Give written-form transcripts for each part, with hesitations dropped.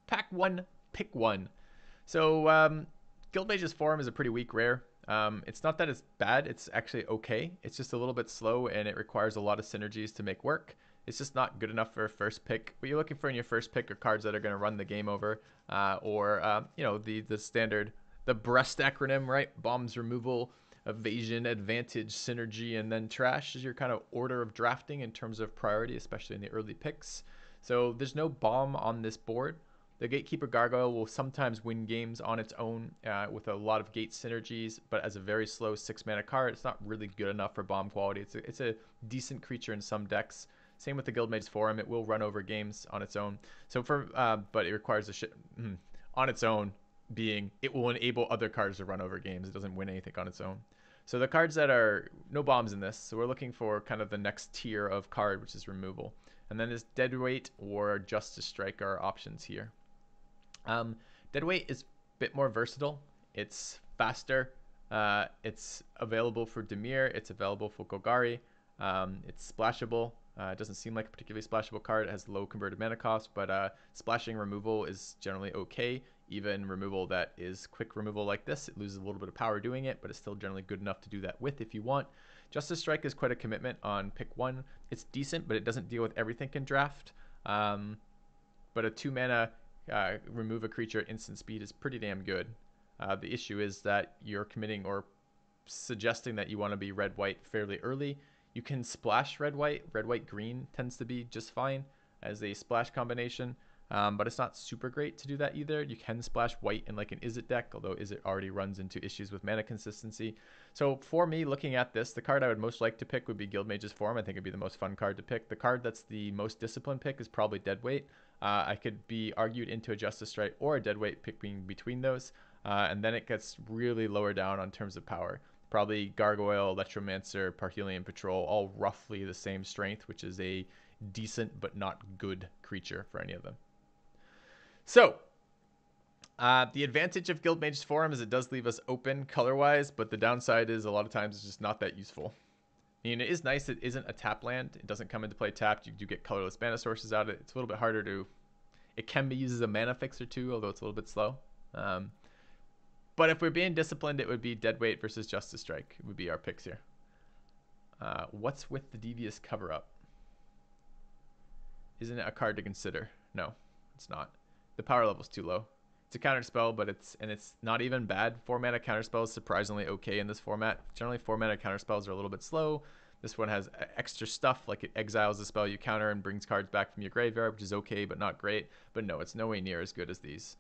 Pack 1, pick 1. So Guildmage's Forum is a pretty weak rare. It's not that it's bad, it's actually okay. It's just a little bit slow and it requires a lot of synergies to make work. It's just not good enough for a first pick. What you're looking for in your first pick are cards that are going to run the game over, or you know, the standard, the BREST acronym, right? Bombs removal, evasion, advantage, synergy, and then trash is your kind of order of drafting in terms of priority, especially in the early picks. So there's no bomb on this board. The Gatekeeper Gargoyle will sometimes win games on its own with a lot of gate synergies, but as a very slow 6-mana card, it's not really good enough for bomb quality. It's a decent creature in some decks. Same with the Guildmage's Forum. It will run over games on its own. So but it requires on its own being it will enable other cards to run over games. It doesn't win anything on its own. So the cards that are no bombs in this. So we're looking for kind of the next tier of card, which is removal. And then this Deadweight or Justice Strike are options here. Deadweight is a bit more versatile. It's faster. It's available for Dimir. It's available for Golgari. It's splashable. It doesn't seem like a particularly splashable card. It has low converted mana cost, but splashing removal is generally okay. Even removal that is quick removal like this, it loses a little bit of power doing it, but it's still generally good enough to do that with if you want. Justice Strike is quite a commitment on pick 1. It's decent, but it doesn't deal with everything in draft. But a 2-mana remove a creature at instant speed is pretty damn good. The issue is that you're committing or suggesting that you want to be red-white fairly early. You can splash red-white. Red-white-green tends to be just fine as a splash combination, but it's not super great to do that either. You can splash white in like an Izzet deck, although Izzet already runs into issues with mana consistency. So for me, looking at this, the card I would most like to pick would be Guildmage's Forum. I think it'd be the most fun card to pick. The card that's the most disciplined pick is probably Deadweight. I could be argued into a Justice Strike or a Deadweight picking between those, and then it gets really lower down on terms of power. Probably Gargoyle, Electromancer, Parhelion Patrol, all roughly the same strength, which is a decent but not good creature for any of them. So, the advantage of Guildmage's Forum is it does leave us open color-wise, but the downside is a lot of times it's just not that useful. I mean, it is nice it isn't a tap land. It doesn't come into play tapped. You do get colorless mana sources out of it. It's a little bit harder to... It can be used as a mana fixer too, although it's a little bit slow. But if we're being disciplined, it would be Deadweight versus Justice Strike. It would be our picks here. What's with the Devious Cover-Up? Isn't it a card to consider? No, it's not. The power level's too low. It's a counter spell, but it's not even bad. 4-mana counter spells surprisingly okay in this format. Generally, 4-mana counter spells are a little bit slow. This one has extra stuff, like it exiles a spell you counter and brings cards back from your graveyard, which is okay, but not great. But no, it's nowhere near as good as these.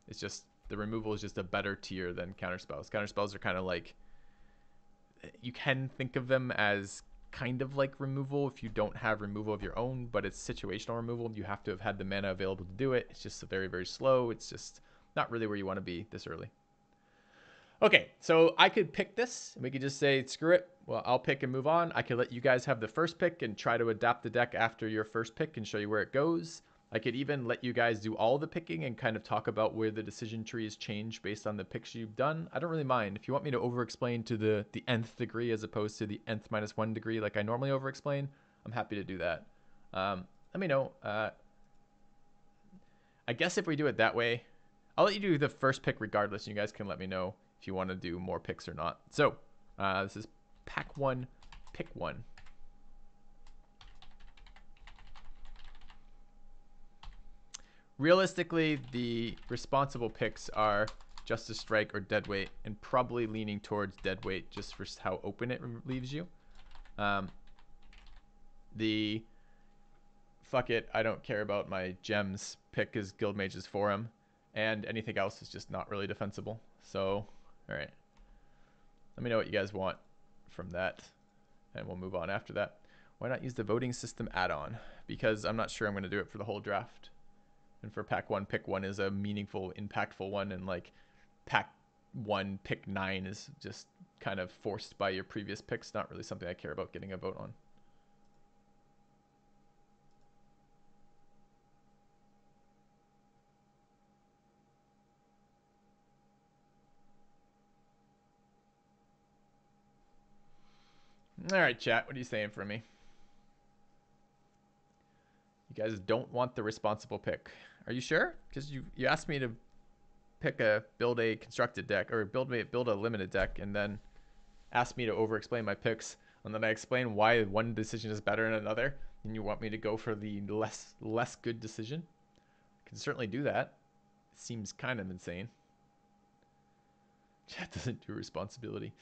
It's just the removal is just a better tier than counter spells. Counter spells are kind of like, you can think of them as kind of like removal if you don't have removal of your own, but it's situational removal. You have to have had the mana available to do it. It's just very, very slow. It's just not really where you want to be this early. Okay, so I could pick this and we could just say, screw it. Well, I'll pick and move on. I could let you guys have the first pick and try to adapt the deck after your first pick and show you where it goes. I could even let you guys do all the picking and kind of talk about where the decision trees change based on the picks you've done. I don't really mind. If you want me to over-explain to the nth degree as opposed to the nth minus 1 degree like I normally over-explain, I'm happy to do that. Let me know. I guess if we do it that way, I'll let you do the first pick regardless, and you guys can let me know if you want to do more picks or not. So this is pack 1, pick 1. Realistically, the responsible picks are Justice Strike or Deadweight, and probably leaning towards Deadweight just for how open it leaves you. The fuck it, I don't care about my gems pick is Guildmage's Forum, and anything else is just not really defensible. So, alright. Let me know what you guys want from that, and we'll move on after that. Why not use the voting system add-on? Because I'm not sure I'm going to do it for the whole draft. And for pack 1, pick 1 is a meaningful, impactful one, and like pack 1, pick 9 is just kind of forced by your previous picks. Not really something I care about getting a vote on. All right, chat. What are you saying for me? You guys don't want the responsible pick. Are you sure? Because you asked me to build a constructed deck or build a limited deck, and then asked me to over explain my picks, and then I explain why one decision is better than another, and you want me to go for the less good decision. I can certainly do that. It seems kind of insane. Chat doesn't do responsibility.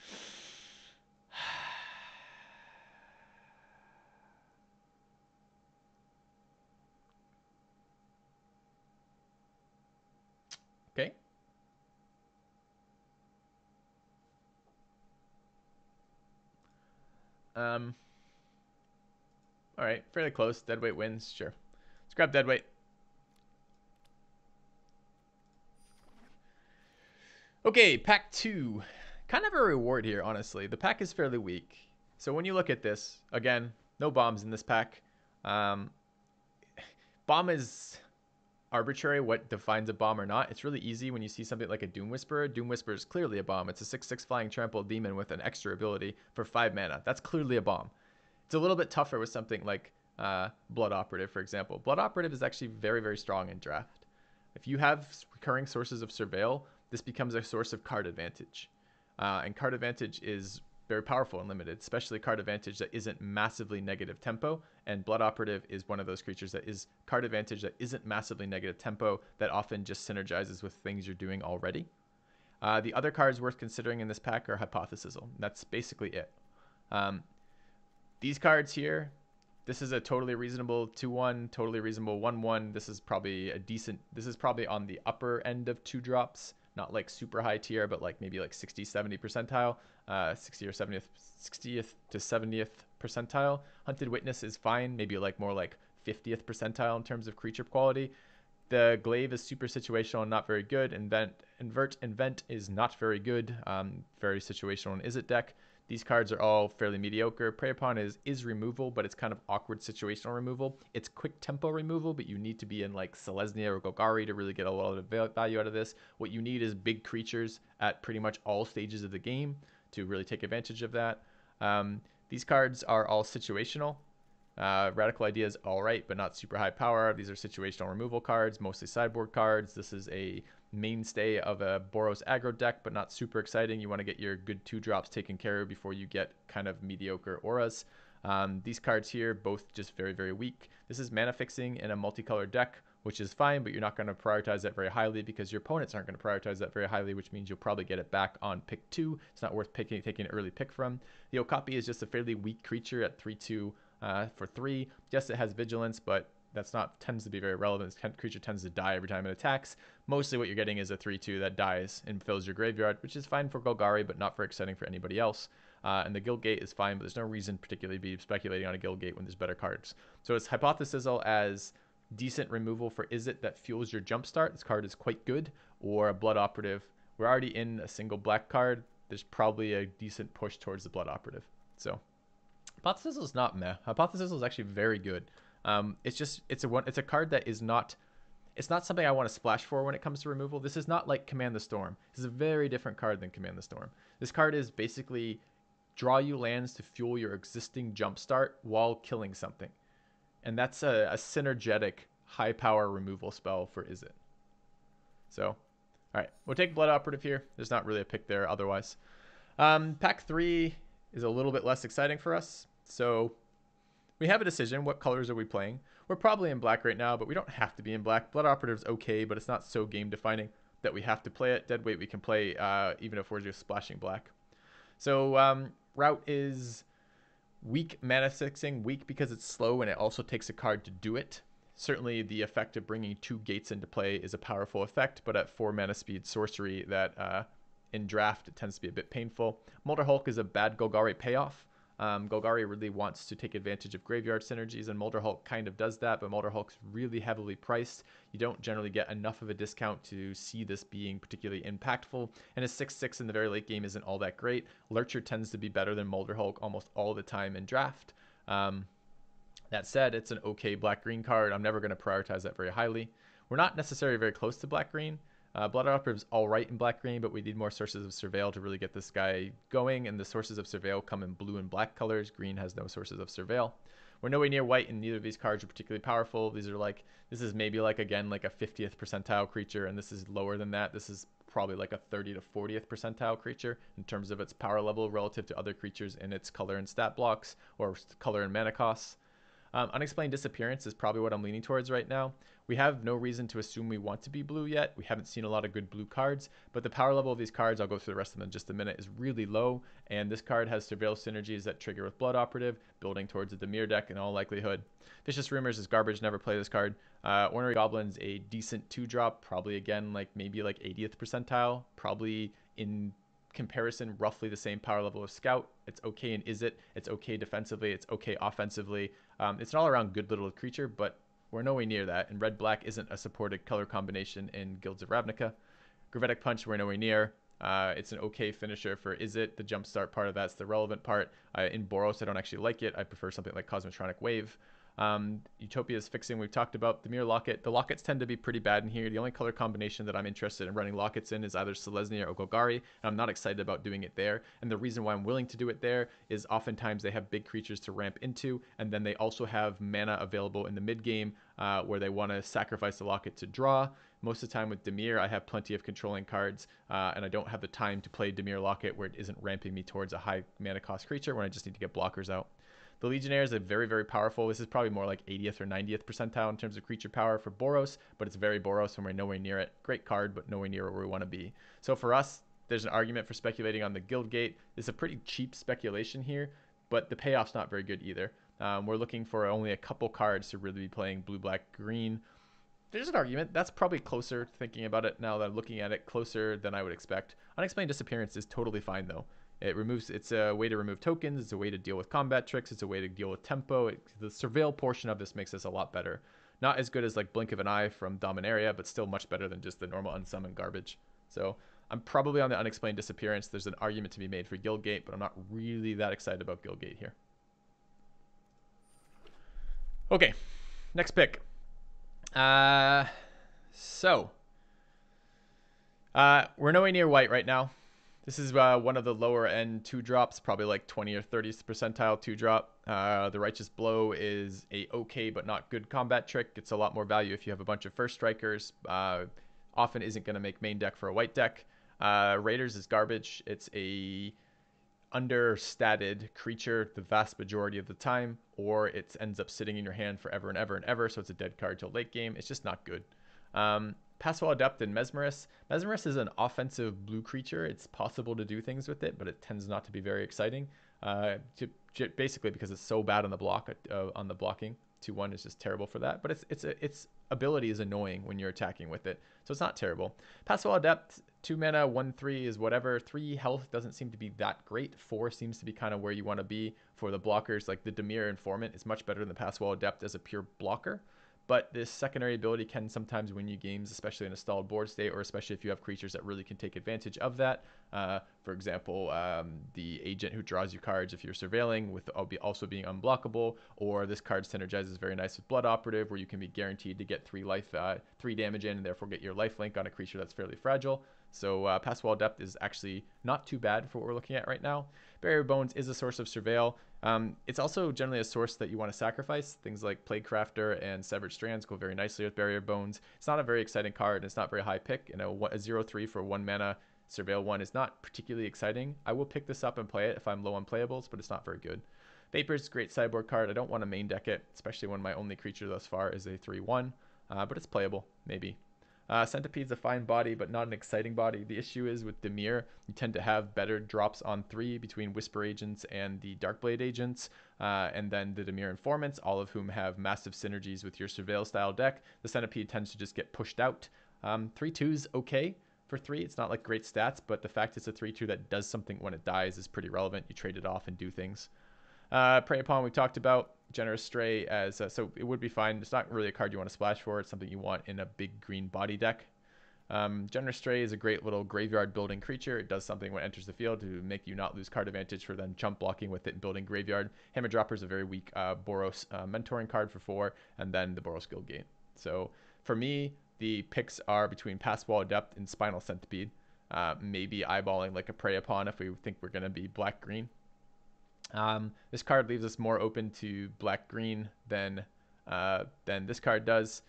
Okay. All right, fairly close. Deadweight wins. Sure. Let's grab Deadweight. Okay, pack 2. Kind of a reward here, honestly. The pack is fairly weak. So when you look at this, again, no bombs in this pack. Bomb is arbitrary what defines a bomb or not. It's really easy when you see something like a Doom Whisperer. Doom Whisperer is clearly a bomb. It's a 6/6 flying trample demon with an extra ability for 5 mana. That's clearly a bomb. It's a little bit tougher with something like Blood Operative, for example. Blood Operative is actually very, very strong in draft. If you have recurring sources of Surveil, this becomes a source of card advantage. And card advantage is very powerful and limited, especially card advantage that isn't massively negative tempo. And Blood Operative is one of those creatures that is card advantage that isn't massively negative tempo, that often just synergizes with things you're doing already. The other cards worth considering in this pack are Hypothesisal. That's basically it. These cards here, this is a totally reasonable 2/1, totally reasonable 1/1. This is probably on the upper end of 2-drops. Not like super high tier, but like maybe like 60, 70 percentile, 60th to 70th percentile. Hunted Witness is fine, maybe like more like 50th percentile in terms of creature quality. The Glaive is super situational and not very good. Invent is not very good, very situational in Izzet deck. These cards are all fairly mediocre. Prey Upon is removal, but it's kind of awkward situational removal. It's quick tempo removal, but you need to be in like Selesnya or Golgari to really get a lot of value out of this. What you need is big creatures at pretty much all stages of the game to really take advantage of that. These cards are all situational. Radical Idea is all right, but not super high power. These are situational removal cards, mostly sideboard cards. This is a mainstay of a Boros aggro deck, but not super exciting. You want to get your good 2-drops taken care of before you get kind of mediocre auras. These cards here, both just very, very weak. This is mana fixing in a multicolored deck, which is fine, but you're not going to prioritize that very highly because your opponents aren't going to prioritize that very highly, which means you'll probably get it back on pick 2. It's not worth taking an early pick from. The Okapi is just a fairly weak creature at 3/2 for 3. Yes, it has vigilance, but that's not tends to be very relevant. This creature tends to die every time it attacks. Mostly what you're getting is a 3/2 that dies and fills your graveyard, which is fine for Golgari, but not very exciting for anybody else. And the Guild Gate is fine, but there's no reason particularly to be speculating on a Guild Gate when there's better cards. So it's Hypothesisal as decent removal for Izzet that fuels your jumpstart. This card is quite good. Or a Blood Operative. We're already in a single black card. There's probably a decent push towards the Blood Operative. So Hypothesisal is not meh. Hypothesisal is actually very good. It's a card that is not. It's not something I want to splash for when it comes to removal. This is not like Command the Storm. This is a very different card than Command the Storm. This card is basically draw you lands to fuel your existing jumpstart while killing something. And that's a synergetic high power removal spell for Izzet. So, all right, we'll take Blood Operative here. There's not really a pick there otherwise. Pack 3 is a little bit less exciting for us. So we have a decision. What colors are we playing? We're probably in black right now, but we don't have to be in black. Blood Operative's okay, but it's not so game defining that we have to play it. Deadweight we can play even if we're just splashing black. So Route is weak mana fixing, weak because it's slow and it also takes a card to do it. Certainly the effect of bringing 2 gates into play is a powerful effect, but at 4 mana speed sorcery that in draft it tends to be a bit painful. Molder Hulk is a bad Golgari payoff. Golgari really wants to take advantage of graveyard synergies, and Molder Hulk kind of does that, but Molder Hulk's really heavily priced. You don't generally get enough of a discount to see this being particularly impactful, and a 6/6 in the very late game isn't all that great. Lurcher tends to be better than Molder Hulk almost all the time in draft. That said, it's an okay black-green card. I'm never going to prioritize that very highly. We're not necessarily very close to black-green. Blood Operative's all right in black-green, but we need more sources of Surveil to really get this guy going, and the sources of Surveil come in blue and black colors. Green has no sources of Surveil. We're nowhere near white, and neither of these cards are particularly powerful. These are like, this is maybe like, again, like a 50th percentile creature, and this is lower than that. This is probably like a 30 to 40th percentile creature in terms of its power level relative to other creatures in its color and stat blocks, or color and mana costs. Unexplained Disappearance is probably what I'm leaning towards right now. We have no reason to assume we want to be blue yet. We haven't seen a lot of good blue cards, but the power level of these cards, I'll go through the rest of them in just a minute, is really low, and this card has Surveil synergies that trigger with Blood Operative, building towards a Dimir deck in all likelihood. Vicious Rumors is garbage, never play this card. Ornery Goblin's a decent 2-drop, probably again, like maybe like 80th percentile, probably in comparison roughly the same power level of Scout. It's okay in Is It. It's okay defensively. It's okay offensively. It's an all-around good little creature, but we're nowhere near that, and red-black isn't a supported color combination in Guilds of Ravnica. Gravitic Punch, we're nowhere near. It's an okay finisher for Is It. The jumpstart part of that's the relevant part. In Boros, I don't actually like it. I prefer something like Cosmotronic Wave. Utopia's Fixing, we've talked about. The Mirror Locket. The Lockets tend to be pretty bad in here. The only color combination that I'm interested in running Lockets in is either Selesnya or Golgari, and I'm not excited about doing it there. And the reason why I'm willing to do it there is oftentimes they have big creatures to ramp into, and then they also have mana available in the mid game where they want to sacrifice the Locket to draw. Most of the time with Dimir, I have plenty of controlling cards, and I don't have the time to play Dimir Locket where it isn't ramping me towards a high mana cost creature when I just need to get blockers out. The Legionnaires are very, very powerful. This is probably more like 80th or 90th percentile in terms of creature power for Boros, but it's very Boros and we're nowhere near it. Great card, but nowhere near where we want to be. So for us, there's an argument for speculating on the Guild Gate. It's a pretty cheap speculation here, but the payoff's not very good either. We're looking for only a couple cards to really be playing blue, black, green. There's an argument. That's probably closer, thinking about it now that I'm looking at it, closer than I would expect. Unexplained Disappearance is totally fine though. It's a way to remove tokens, it's a way to deal with combat tricks, it's a way to deal with tempo. The surveil portion of this makes this a lot better. Not as good as like Blink of an Eye from Dominaria, but still much better than just the normal unsummoned garbage. So I'm probably on the Unexplained Disappearance. There's an argument to be made for Guildgate, but I'm not really that excited about Guildgate here. Okay, next pick. We're nowhere near white right now. This is one of the lower end 2-drops, probably like 20 or 30th percentile 2-drop. The Righteous Blow is a okay but not good combat trick. It's a lot more value if you have a bunch of first strikers. Often isn't going to make main deck for a white deck. Raiders is garbage. It's a understated creature the vast majority of the time, or it ends up sitting in your hand forever and ever and ever, so it's a dead card till late game. It's just not good. Passwell Adept and Mesmerus. Mesmerus is an offensive blue creature. It's possible to do things with it, but it tends not to be very exciting. Basically because it's so bad on the block, on the blocking. 2/1 is just terrible for that. But its ability is annoying when you're attacking with it, so it's not terrible. Passwell Adept, 2 mana, 1/3 is whatever. 3 health doesn't seem to be that great. 4 seems to be kind of where you want to be for the blockers. Like the Dimir Informant is much better than the Passwell Adept as a pure blocker. But this secondary ability can sometimes win you games, especially in a stalled board state, or especially if you have creatures that really can take advantage of that. For example, the agent who draws you cards if you're surveilling, with also being unblockable, or this card synergizes very nice with Blood Operative, where you can be guaranteed to get 3 damage in, and therefore get your lifelink on a creature that's fairly fragile. So Passwell Adept is actually not too bad for what we're looking at right now. Barrier Bones is a source of surveil. It's also generally a source that you want to sacrifice. Things like Plague Crafter and Severed Strands go very nicely with Barrier Bones. It's not a very exciting card, and it's not very high pick. A 0/3 for 1 mana surveil 1 is not particularly exciting. I will pick this up and play it if I'm low on playables, but it's not very good. Vapor's a great sideboard card. I don't want to main deck it, especially when my only creature thus far is a 3/1, but it's playable, maybe. Centipede's a fine body, but not an exciting body. The issue is with Dimir, you tend to have better drops on 3 between Whisper Agents and the Darkblade Agents, and then the Dimir Informants, all of whom have massive synergies with your Surveil style deck. The Centipede tends to just get pushed out. 3/2's okay for 3. It's not like great stats, but the fact it's a 3/2 that does something when it dies is pretty relevant. You trade it off and do things. Prey Upon we talked about. Generous Stray so it would be fine. It's not really a card you want to splash for. It's something you want in a big green body deck. Generous Stray is a great little graveyard building creature. It does something when it enters the field to make you not lose card advantage for then jump blocking with it and building graveyard. Hammer Dropper is a very weak Boros mentoring card for 4, and then the Boros Guildgate. So for me, the picks are between Passwell Adept and Spinal Centipede. Maybe eyeballing like a Prey Upon if we think we're going to be black-green. This card leaves us more open to black-green than this card does,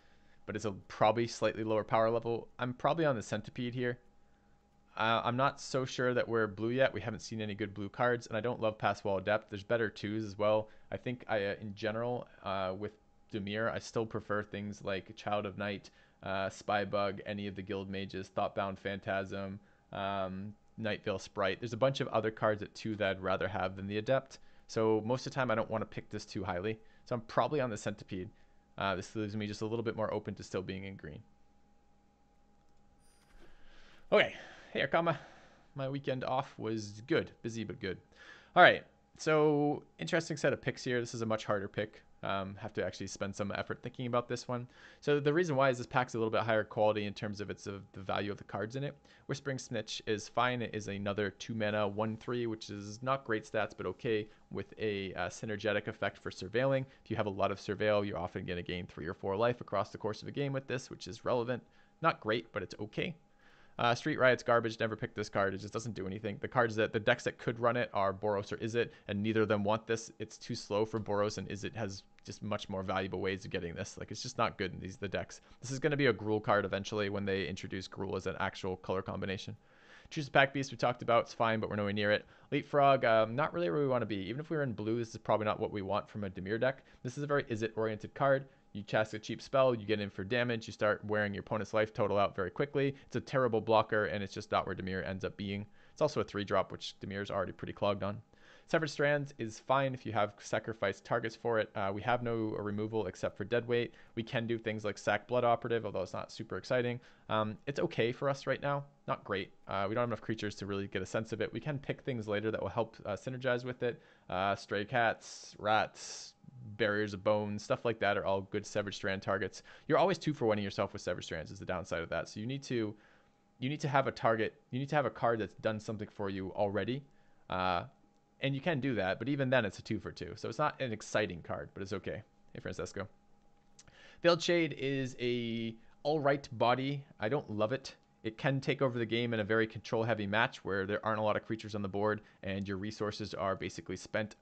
but it's a probably slightly lower power level. I'm probably on the Centipede here. I'm not so sure that we're blue yet. We haven't seen any good blue cards, and I don't love Pass Wall Depth. There's better twos as well. I think in general, with Dimir, I still prefer things like Child of Night, Spybug, any of the Guild Mages, Thoughtbound Phantasm, Night Veil Sprite. There's a bunch of other cards at 2 that I'd rather have than the Adept. So most of the time, I don't want to pick this too highly. So I'm probably on the Centipede. This leaves me just a little bit more open to still being in green. Okay. Hey, Arkama. My weekend off was good. Busy, but good. All right. So interesting set of picks here. This is a much harder pick. Have to actually spend some effort thinking about this one. So the reason why is this pack's a little bit higher quality in terms of the value of the cards in it. Whispering Snitch is fine. It is another 2 mana 1/3, which is not great stats, but okay, with a synergetic effect for surveilling. If you have a lot of surveil, you're often going to gain 3 or 4 life across the course of a game with this, which is relevant. Not great, but it's okay. Street Riot's garbage. Never picked this card. It just doesn't do anything. The decks that could run it are Boros or Izzet, and neither of them want this. It's too slow for Boros, and Izzet has just much more valuable ways of getting this. Like, it's just not good in the decks. This is going to be a Gruul card eventually when they introduce Gruul as an actual color combination. Choose a Pack Beast we talked about. It's fine, but we're nowhere near it. Leapfrog, not really where we want to be. Even if we were in blue, this is probably not what we want from a Dimir deck. This is a very Izzet-oriented card. You cast a cheap spell, you get in for damage, you start wearing your opponent's life total out very quickly. It's a terrible blocker, and it's just not where Dimir ends up being. It's also a 3-drop, which Dimir's already pretty clogged on. Severed Strands is fine if you have sacrificed targets for it. We have no removal except for Deadweight. We can do things like sack Blood Operative, although it's not super exciting. It's okay for us right now. Not great. We don't have enough creatures to really get a sense of it. We can pick things later that will help synergize with it. Stray Cats, Rats, Barriers of Bone, stuff like that are all good Severed Strand targets. You're always 2-for-1ing yourself with Severed Strands is the downside of that. So you need to have a target. You need to have a card that's done something for you already. And you can do that, but even then it's a 2-for-2. So it's not an exciting card, but it's okay. Hey, Francesco. Veiled Shade is a all-right body. I don't love it. It can take over the game in a very control-heavy match where there aren't a lot of creatures on the board and your resources are basically spent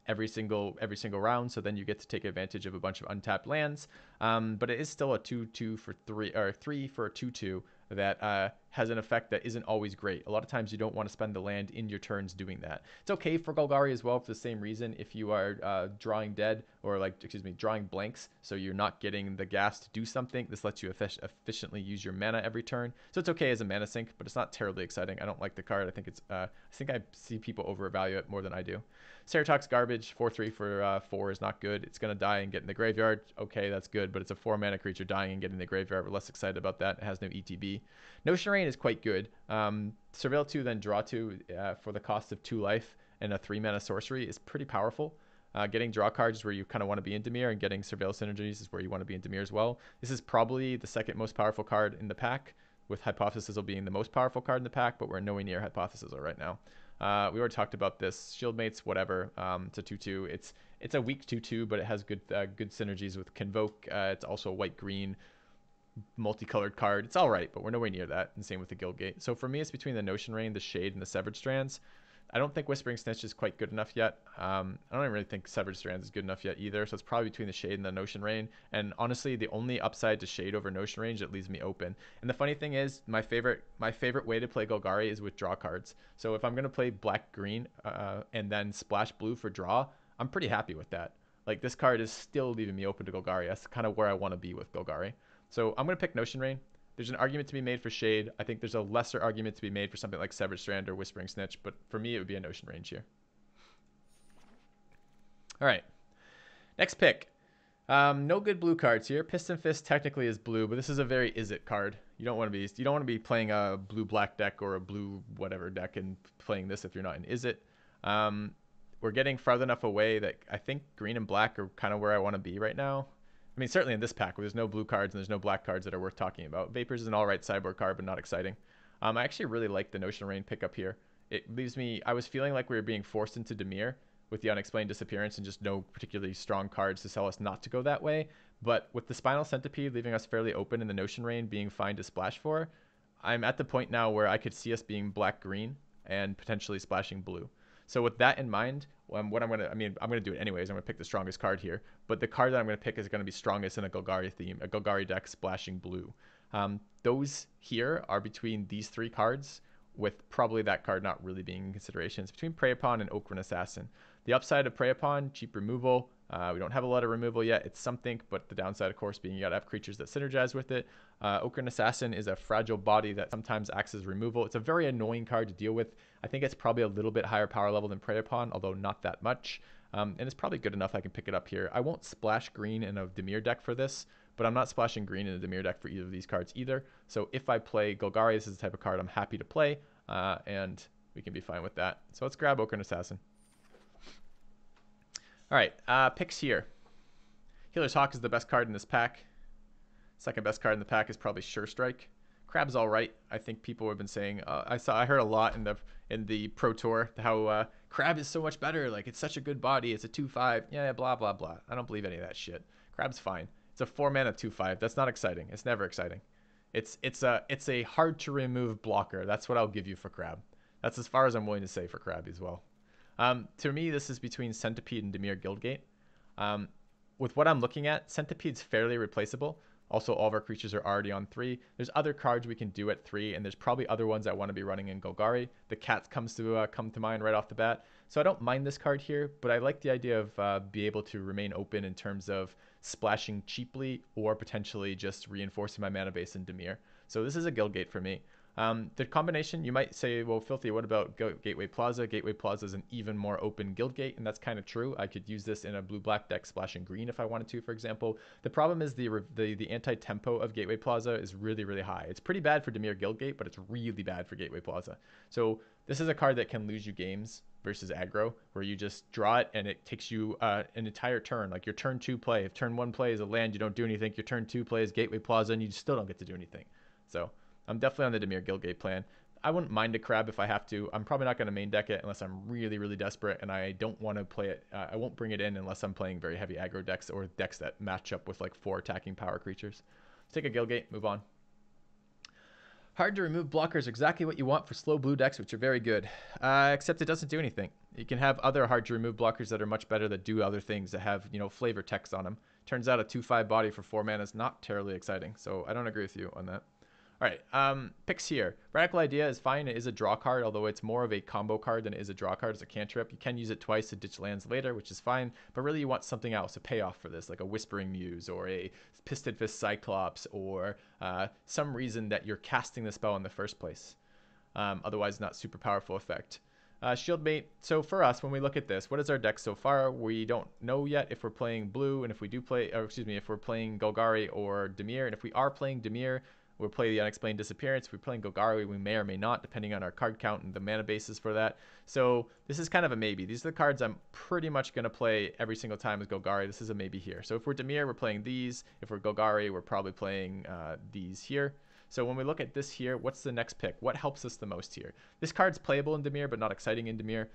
every single round. So then you get to take advantage of a bunch of untapped lands. But it is still a 2/2 for 3 or 3 for a 2/2 that has an effect that isn't always great. A lot of times you don't want to spend the land in your turns doing that. It's okay for Golgari as well for the same reason. If you are drawing dead or drawing blanks, so you're not getting the gas to do something, this lets you efficiently use your mana every turn. So it's okay as a mana sink, but it's not terribly exciting. I don't like the card. I think I see people overvalue it more than I do. Ceratox garbage, 4/3 for 4 is not good. It's going to die and get in the graveyard. Okay, that's good, but it's a 4-mana creature dying and getting in the graveyard. We're less excited about that. It has no ETB. Notion Rain is quite good. Surveil 2, then draw 2 for the cost of 2 life and a 3-mana sorcery is pretty powerful. Getting draw cards is where you kind of want to be in Dimir, and getting Surveil synergies is where you want to be in Dimir as well. This is probably the second most powerful card in the pack, with Hypothesis being the most powerful card in the pack, but we're nowhere near Hypothesis right now. We already talked about this. Shieldmates, whatever. It's a 2/2. It's a weak 2/2, but it has good synergies with Convoke. It's also a white-green multicolored card. It's all right, but we're nowhere near that. And same with the Guildgate. So for me, it's between the Notion Rain, the Shade, and the Severed Strands. I don't think Whispering Snitch is quite good enough yet. I don't really think Severed Strands is good enough yet either. So it's probably between the Shade and the Notion Rain. And honestly, the only upside to Shade over Notion Rain, it leaves me open. And the funny thing is, my favorite way to play Golgari is with draw cards. So if I'm going to play black-green and then splash blue for draw, I'm pretty happy with that. Like, this card is still leaving me open to Golgari. That's kind of where I want to be with Golgari. So I'm going to pick Notion Rain. There's an argument to be made for Shade. I think there's a lesser argument to be made for something like Severed Strand or Whispering Snitch, but for me, it would be a Notion Range here. All right. Next pick. No good blue cards here. Piston Fist technically is blue, but this is a very Izzet card. You don't want to be playing a blue-black deck or a blue-whatever deck and playing this if you're not in Izzet. We're getting farther enough away that I think green and black are kind of where I want to be right now. I mean, certainly in this pack where there's no blue cards and there's no black cards that are worth talking about. Vapors is an all-right sideboard card, but not exciting. I actually really like the Notion Rain pickup here. It leaves me... I was feeling like we were being forced into Dimir with the Unexplained Disappearance and just no particularly strong cards to tell us not to go that way. But with the Spinal Centipede leaving us fairly open and the Notion Rain being fine to splash for, I'm at the point now where I could see us being black-green and potentially splashing blue. So with that in mind, what I'm gonna do it anyways. I'm gonna pick the strongest card here, but the card that I'm gonna pick is gonna be strongest in a Golgari theme, a Golgari deck splashing blue. Those here are between these three cards, with probably that card not really being in consideration. It's between Prey Upon and Oakran Assassin. The upside of Prey Upon, cheap removal. We don't have a lot of removal yet. It's something, but the downside, of course, being you gotta have creatures that synergize with it. Oakran Assassin is a fragile body that sometimes acts as removal. It's a very annoying card to deal with. I think it's probably a little bit higher power level than Prey Upon, although not that much. And it's probably good enough I can pick it up here. I won't splash green in a Dimir deck for this, but I'm not splashing green in a Dimir deck for either of these cards either. So if I play Golgari, this is the type of card I'm happy to play, and we can be fine with that. So let's grab Oakran Assassin. All right, picks here. Healer's Hawk is the best card in this pack. Second best card in the pack is probably Sure Strike. Crab's all right. I think people have been saying. I heard a lot in the Pro Tour how Crab is so much better. Like, it's such a good body. It's a 2/5. Yeah, blah blah blah. I don't believe any of that shit. Crab's fine. It's a 4-mana 2/5. That's not exciting. It's never exciting. It's a hard to remove blocker. That's what I'll give you for Crab. That's as far as I'm willing to say for Crab as well. To me, this is between Centipede and Dimir Guildgate. With what I'm looking at, Centipede's fairly replaceable. Also, all of our creatures are already on 3. There's other cards we can do at 3, and there's probably other ones I want to be running in Golgari. The cat come to mind right off the bat. So I don't mind this card here, but I like the idea of be able to remain open in terms of splashing cheaply or potentially just reinforcing my mana base in Dimir. So this is a Guildgate for me. The combination, you might say, well, Filthy, what about Gateway Plaza? Gateway Plaza is an even more open Guildgate, and that's kind of true. I could use this in a blue-black deck splashing green if I wanted to, for example. The problem is the anti-tempo of Gateway Plaza is really, really high. It's pretty bad for Dimir Guildgate, but it's really bad for Gateway Plaza. So this is a card that can lose you games versus aggro, where you just draw it and it takes you an entire turn. Like your turn 2 play. If turn 1 play is a land, you don't do anything. Your turn 2 play is Gateway Plaza, and you still don't get to do anything. So I'm definitely on the Dimir Guildgate plan. I wouldn't mind a Crab if I have to. I'm probably not going to main deck it unless I'm really, really desperate, and I don't want to play it. I won't bring it in unless I'm playing very heavy aggro decks or decks that match up with like 4 attacking power creatures. Let's take a Guildgate, move on. Hard to remove blockers, exactly what you want for slow blue decks, which are very good, except it doesn't do anything. You can have other hard to remove blockers that are much better, that do other things, that have, you know, flavor text on them. Turns out a 2/5 body for 4 mana is not terribly exciting, so I don't agree with you on that. All right, picks here. Radical Idea is fine. It is a draw card, although it's more of a combo card than it is a draw card. It's a cantrip. You can use it twice to ditch lands later, which is fine. But really, you want something else, a payoff for this, like a Whispering Muse or a Piston Fist Cyclops or some reason that you're casting the spell in the first place. Otherwise, not super powerful effect. Shieldmate. So for us, when we look at this, what is our deck so far? We don't know yet if we're playing blue, and if we do play, or excuse me, if we're playing Golgari or Dimir. And if we are playing Dimir, we'll play the Unexplained Disappearance. If we're playing Golgari, we may or may not, depending on our card count and the mana basis for that. So this is kind of a maybe. These are the cards I'm pretty much going to play every single time as Golgari. This is a maybe here. So if we're Dimir, we're playing these. If we're Golgari, we're probably playing these here. So when we look at this here, what's the next pick? What helps us the most here? This card's playable in Dimir, but not exciting in Dimir.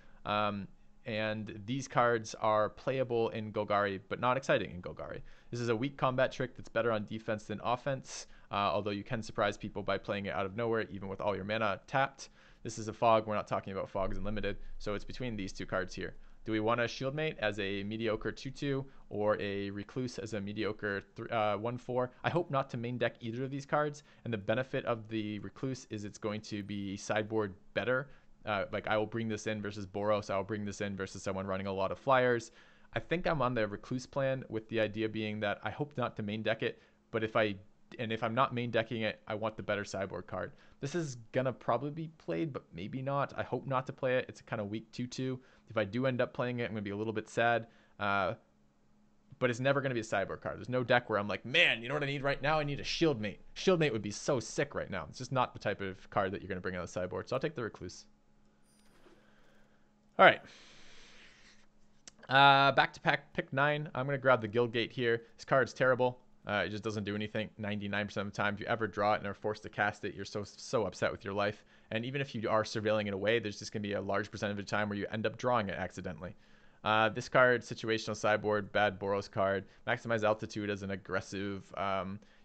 And these cards are playable in Golgari, but not exciting in Golgari. This is a weak combat trick that's better on defense than offense, although you can surprise people by playing it out of nowhere, even with all your mana tapped. This is a Fog. We're not talking about Fogs Unlimited, so it's between these two cards here. Do we want a Shieldmate as a mediocre 2/2 or a Recluse as a mediocre 1/4? I hope not to main deck either of these cards, and the benefit of the Recluse is it's going to be sideboard better. Like I will bring this in versus Boros. I'll bring this in versus someone running a lot of flyers. I think I'm on the Recluse plan, with the idea being that I hope not to main deck it, but if I'm not main decking it, I want the better sideboard card. This is gonna probably be played, but maybe not. I hope not to play it. It's a kind of weak 2/2. If I do end up playing it, I'm gonna be a little bit sad. But it's never gonna be a sideboard card. There's no deck where I'm like, man, you know what I need right now? I need a Shieldmate. Shieldmate would be so sick right now. It's just not the type of card that you're gonna bring on the sideboard. So I'll take the Recluse. All right. Back to pack pick 9. I'm going to grab the Guildgate here. This card's terrible. It just doesn't do anything 99% of the time. If you ever draw it and are forced to cast it, you're so upset with your life. And even if you are surveilling it away, there's just going to be a large percentage of the time where you end up drawing it accidentally. This card, situational sideboard, bad Boros card. Maximize Altitude as an aggressive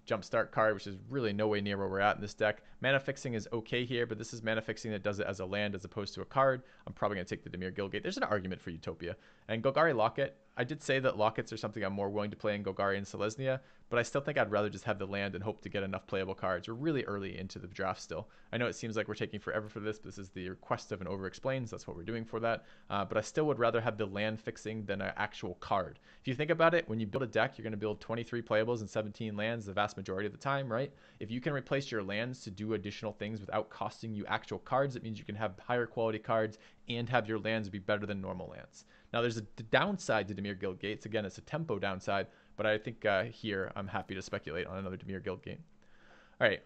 jumpstart card, which is really no way near where we're at in this deck. Mana Fixing is okay here, but this is Mana Fixing that does it as a land as opposed to a card. I'm probably going to take the Dimir Guildgate. There's an argument for Utopia. And Golgari Locket, I did say that Lockets are something I'm more willing to play in Golgari and Selesnya, but I still think I'd rather just have the land and hope to get enough playable cards. We're really early into the draft still. I know it seems like we're taking forever for this, but this is the request of an over-explains. That's what we're doing for that. But I still would rather have the land fixing than an actual card. If you think about it, when you build a deck, you're going to build 23 playables and 17 lands the vast majority of the time, right? If you can replace your lands to do additional things without costing you actual cards, it means you can have higher quality cards and have your lands be better than normal lands. Now, there's a downside to Dimir Guildgates. Again, it's a tempo downside, but I think here I'm happy to speculate on another Dimir Guildgate. All right,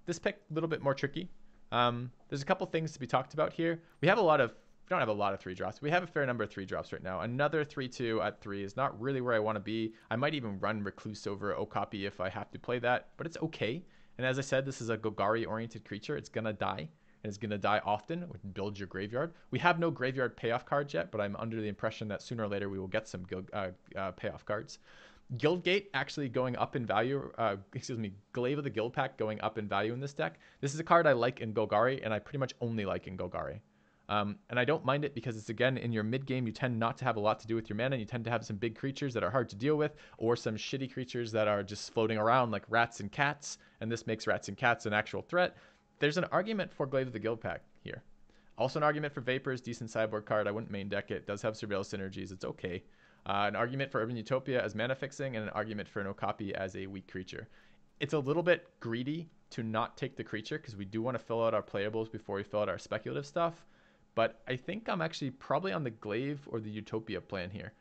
this pick a little bit more tricky. There's a couple things to be talked about here. We don't have a lot of 3 drops. We have a fair number of 3 drops right now. Another 3/2 at 3 is not really where I want to be. I might even run Recluse over Okapi if I have to play that, but it's okay. And as I said, this is a Golgari-oriented creature. It's going to die, and it's going to die often, which builds your graveyard. We have no graveyard payoff cards yet, but I'm under the impression that sooner or later we will get some payoff cards. Guildgate actually going up in value, Glaive of the Guild Pack going up in value in this deck. This is a card I like in Golgari, and I pretty much only like in Golgari. And I don't mind it because it's, again, in your mid game, you tend not to have a lot to do with your mana. You tend to have some big creatures that are hard to deal with, or some shitty creatures that are just floating around like rats and cats. And this makes rats and cats an actual threat. There's an argument for Glaive of the Guild Pack here. Also an argument for Vapors, decent sideboard card. I wouldn't main deck it. It does have Surveil synergies. It's okay. An argument for Urban Utopia as mana fixing, and an argument for an Okapi as a weak creature. It's a little bit greedy to not take the creature because we do want to fill out our playables before we fill out our speculative stuff. But I think I'm actually probably on the Glaive or the Utopia plan here.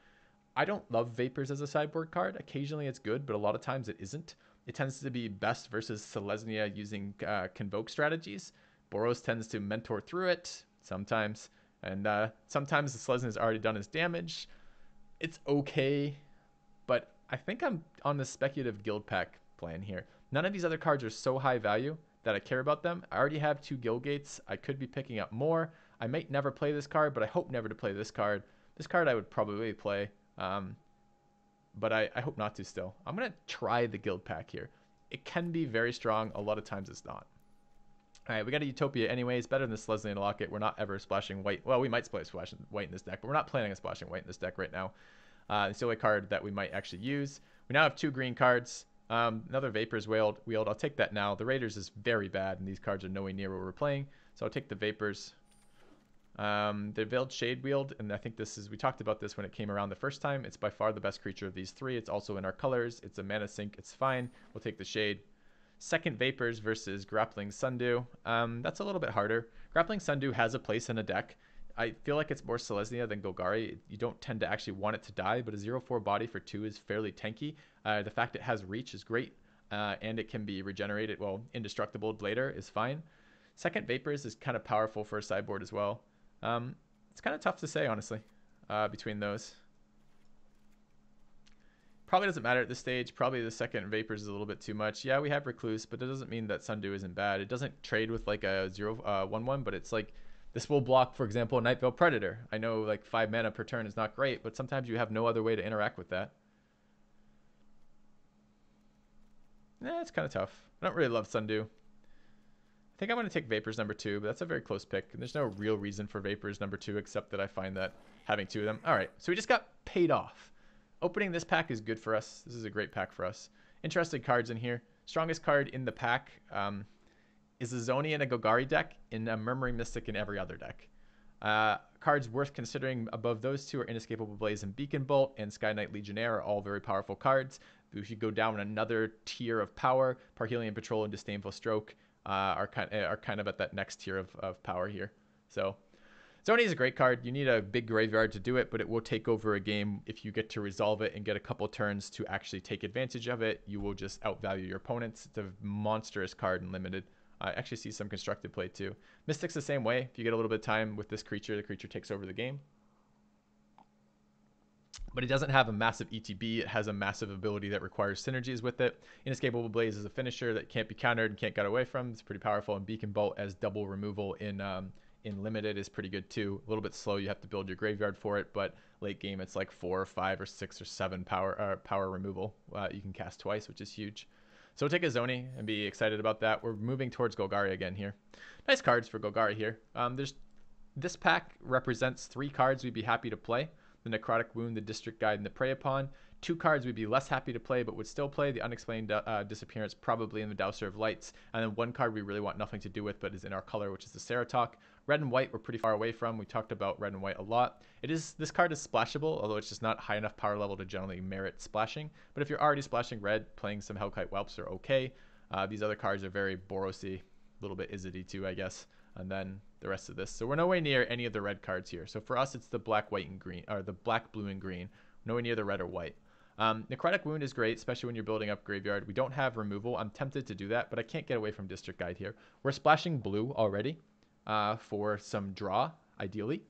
I don't love Vapors as a sideboard card. Occasionally it's good, but a lot of times it isn't. It tends to be best versus Selesnya using Convoke strategies. Boros tends to mentor through it sometimes. And sometimes the Selesnya has already done his damage. It's okay, but I think I'm on the speculative guild pack plan here. None of these other cards are so high value that I care about them. I already have 2 Guildgates. I could be picking up more. I might never play this card, but I hope never to play this card. This card I would probably play, but I hope not to still. I'm going to try the guild pack here. It can be very strong. A lot of times it's not. All right, we got a Utopia anyways. Better than the Selesnya and Locket. We're not ever splashing white. Well, we might splash white in this deck, but we're not planning on splashing white in this deck right now. It's the only card that we might actually use. We now have 2 green cards. Another Vapors wield. I'll take that now. The Raiders is very bad, and these cards are nowhere near where we're playing. So I'll take the Vapors. The Veiled Shade wield, and I think this is, we talked about this when it came around the first time. It's by far the best creature of these 3. It's also in our colors. It's a mana sink. It's fine. We'll take the Shade. Second Vapors versus Grappling Sundew. That's a little bit harder. Grappling Sundew has a place in a deck. I feel like it's more Selesnya than Golgari. You don't tend to actually want it to die, but a 0/4 body for 2 is fairly tanky. The fact it has reach is great, and it can be regenerated, well, indestructible later is fine. Second Vapors is kind of powerful for a sideboard as well. It's kind of tough to say, honestly, between those. Probably doesn't matter at this stage. Probably the second Vapors is a little bit too much. Yeah, we have Recluse, but it doesn't mean that Sundew isn't bad. It doesn't trade with like a 0/1/1, but it's like this will block, for example, Night Veil Predator. I know like 5 mana per turn is not great, but sometimes you have no other way to interact with that. It's kind of tough. I don't really love Sundew. I think I'm going to take Vapors number 2, but that's a very close pick. And there's no real reason for Vapors number 2 except that I find that having 2 of them. All right, so we just got paid off. Opening this pack is good for us. This is a great pack for us. Interesting cards in here. Strongest card in the pack is a Zoni in a Golgari deck and a Murmuring Mystic in every other deck. Cards worth considering above those 2 are Inescapable Blaze and Beacon Bolt, and Sky Knight Legionnaire are all very powerful cards. If you go down another tier of power, Parhelion Patrol and Disdainful Stroke are kind of at that next tier of power here. So Zoni is a great card. You need a big graveyard to do it, but it will take over a game if you get to resolve it and get a couple turns to actually take advantage of it. You will just outvalue your opponents. It's a monstrous card in Limited. I actually see some constructed play too. Mystic's the same way. If you get a little bit of time with this creature, the creature takes over the game. But it doesn't have a massive ETB. It has a massive ability that requires synergies with it. Inescapable Blaze is a finisher that can't be countered and can't get away from. It's pretty powerful. And Beacon Bolt as double removal in Limited is pretty good too. A little bit slow. You have to build your graveyard for it, but late game it's like 4 or 5 or 6 or 7 power removal. You can cast twice, which is huge. So we'll take a Zoni and be excited about that. We're moving towards Golgari again here. Nice cards for Golgari here. This pack represents 3 cards we'd be happy to play. The Necrotic Wound, the District Guide, and the Prey Upon. 2 cards we'd be less happy to play but would still play. The Unexplained Disappearance, probably in the Dowser of Lights. And then 1 card we really want nothing to do with but is in our color, which is the Ceratok. Red and white we're pretty far away from. We talked about red and white a lot. This card is splashable, although it's just not high enough power level to generally merit splashing. But if you're already splashing red, playing some Hellkite Whelps are okay. These other cards are very Boros-y, a little bit Izzety too, I guess. And then the rest of this. So we're nowhere near any of the red cards here. So for us, it's the black, white, and green, or the black, blue, and green. Nowhere near the red or white. Necrotic Wound is great, especially when you're building up Graveyard. We don't have removal. I'm tempted to do that, but I can't get away from District Guide here. We're splashing blue already for some draw, ideally.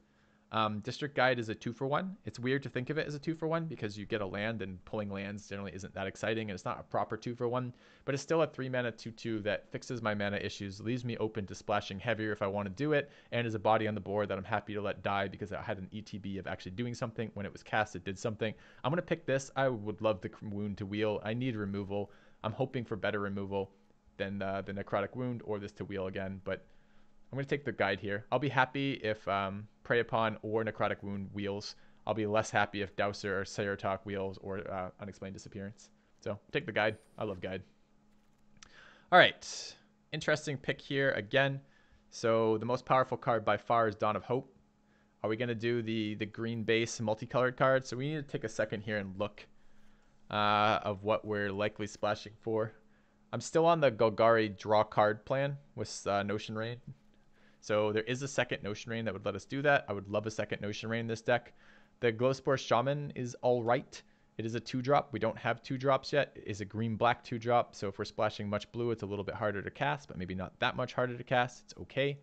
District Guide is a 2-for-1. It's weird to think of it as a 2-for-1 because you get a land, and pulling lands generally isn't that exciting, and it's not a proper 2-for-1, but it's still a 3-mana 2-2 that fixes my mana issues, leaves me open to splashing heavier if I want to do it, and is a body on the board that I'm happy to let die because I had an ETB of actually doing something. When it was cast, it did something. I'm going to pick this. I would love the Wound to wheel. I need removal. I'm hoping for better removal than the Necrotic Wound or this to wheel again, but I'm going to take the guide here. I'll be happy if Prey Upon or Necrotic Wound wheels. I'll be less happy if Dowser or Ceratok wheels or Unexplained Disappearance. So take the guide. I love guide. All right. Interesting pick here again. So the most powerful card by far is Dawn of Hope. Are we going to do the green base multicolored card? So we need to take a second here and look of what we're likely splashing for. I'm still on the Golgari draw card plan with Notion Rain. So there is a second Notion Rain that would let us do that. I would love a second Notion Rain in this deck. The Glowspore Shaman is all right. It is a 2-drop. We don't have 2-drops yet. It is a green-black 2-drop. So if we're splashing much blue, it's a little bit harder to cast, but maybe not that much harder to cast. It's okay.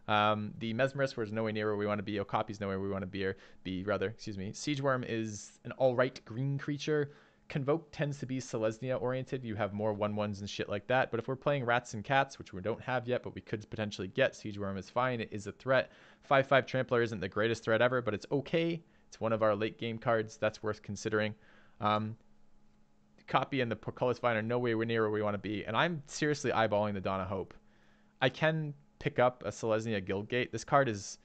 The Mesmerist was nowhere near where we want to be. Okapi's nowhere where we want to be. Siege Worm is an all right green creature. Convoke tends to be Selesnya oriented. You have more 1/1s and shit like that. But if we're playing Rats and Cats, which we don't have yet, but we could potentially get, Siege Worm is fine. It is a threat. 5/5 Trampler isn't the greatest threat ever, but it's okay. It's one of our late game cards. That's worth considering. Copy and the Portcullis Vine are nowhere near where we want to be. And I'm seriously eyeballing the Dawn of Hope. I can pick up a Selesnya Guildgate. This card is,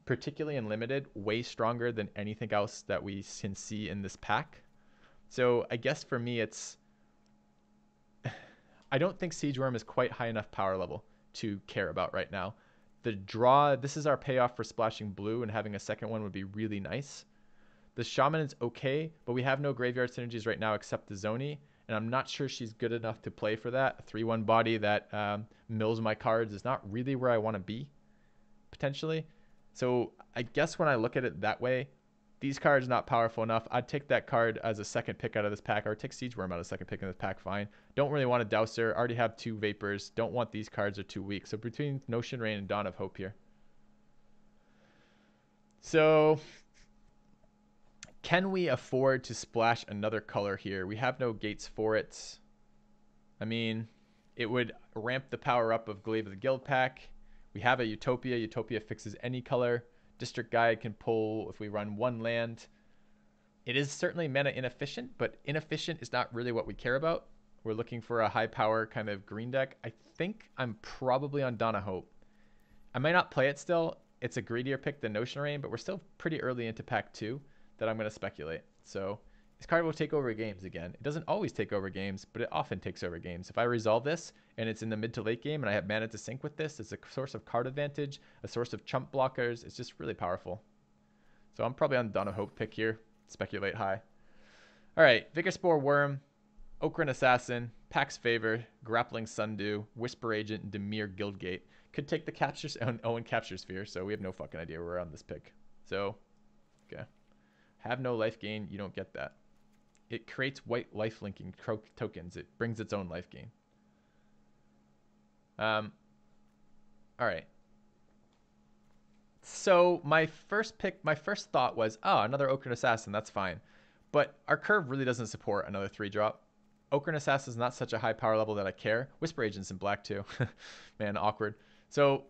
particularly in limited, way stronger than anything else that we can see in this pack. So I guess for me, I don't think Siege Worm is quite high enough power level to care about right now. The draw, this is our payoff for splashing blue, and having a second one would be really nice. The Shaman is okay, but we have no graveyard synergies right now except the Zoni, and I'm not sure she's good enough to play for that. A 3/1 body that mills my cards is not really where I want to be, potentially. So I guess when I look at it that way, these cards not powerful enough. I'd take that card as a second pick out of this pack, or take Siege Worm out of second pick in this pack, fine. Don't really want a Dowser. Already have 2 Vapors. Don't want these cards, are too weak. So between Notion Rain and Dawn of Hope here. So can we afford to splash another color here? We have no gates for it. I mean, it would ramp the power up of Glaive of the Guild pack. We have a Utopia. Utopia fixes any color. District Guide can pull if we run 1 land. It is certainly mana inefficient, but inefficient is not really what we care about. We're looking for a high power kind of green deck. I think I'm probably on Dawn of Hope. I might not play it still. It's a greedier pick than Notion Rain, but we're still pretty early into pack 2 that I'm going to speculate. So this card will take over games again. It doesn't always take over games, but it often takes over games. If I resolve this and it's in the mid to late game and I have mana to sync with this, it's a source of card advantage, a source of chump blockers. It's just really powerful. So I'm probably on Dawn of Hope pick here. Speculate high. All right, Vigorspore Worm, Okran Assassin, Pax Favor, Grappling Sundew, Whisper Agent, and Dimir Guildgate. Could take the Capture Owen Capture Sphere, so we have no fucking idea where we're on this pick. So, okay. Have no life gain, you don't get that. It creates white life linking tokens. It brings its own life gain. All right. So my first thought was, oh, another Okran Assassin, that's fine. But our curve really doesn't support another 3-drop. Okran Assassin is not such a high power level that I care. Whisper Agent's in black too. Man, awkward. So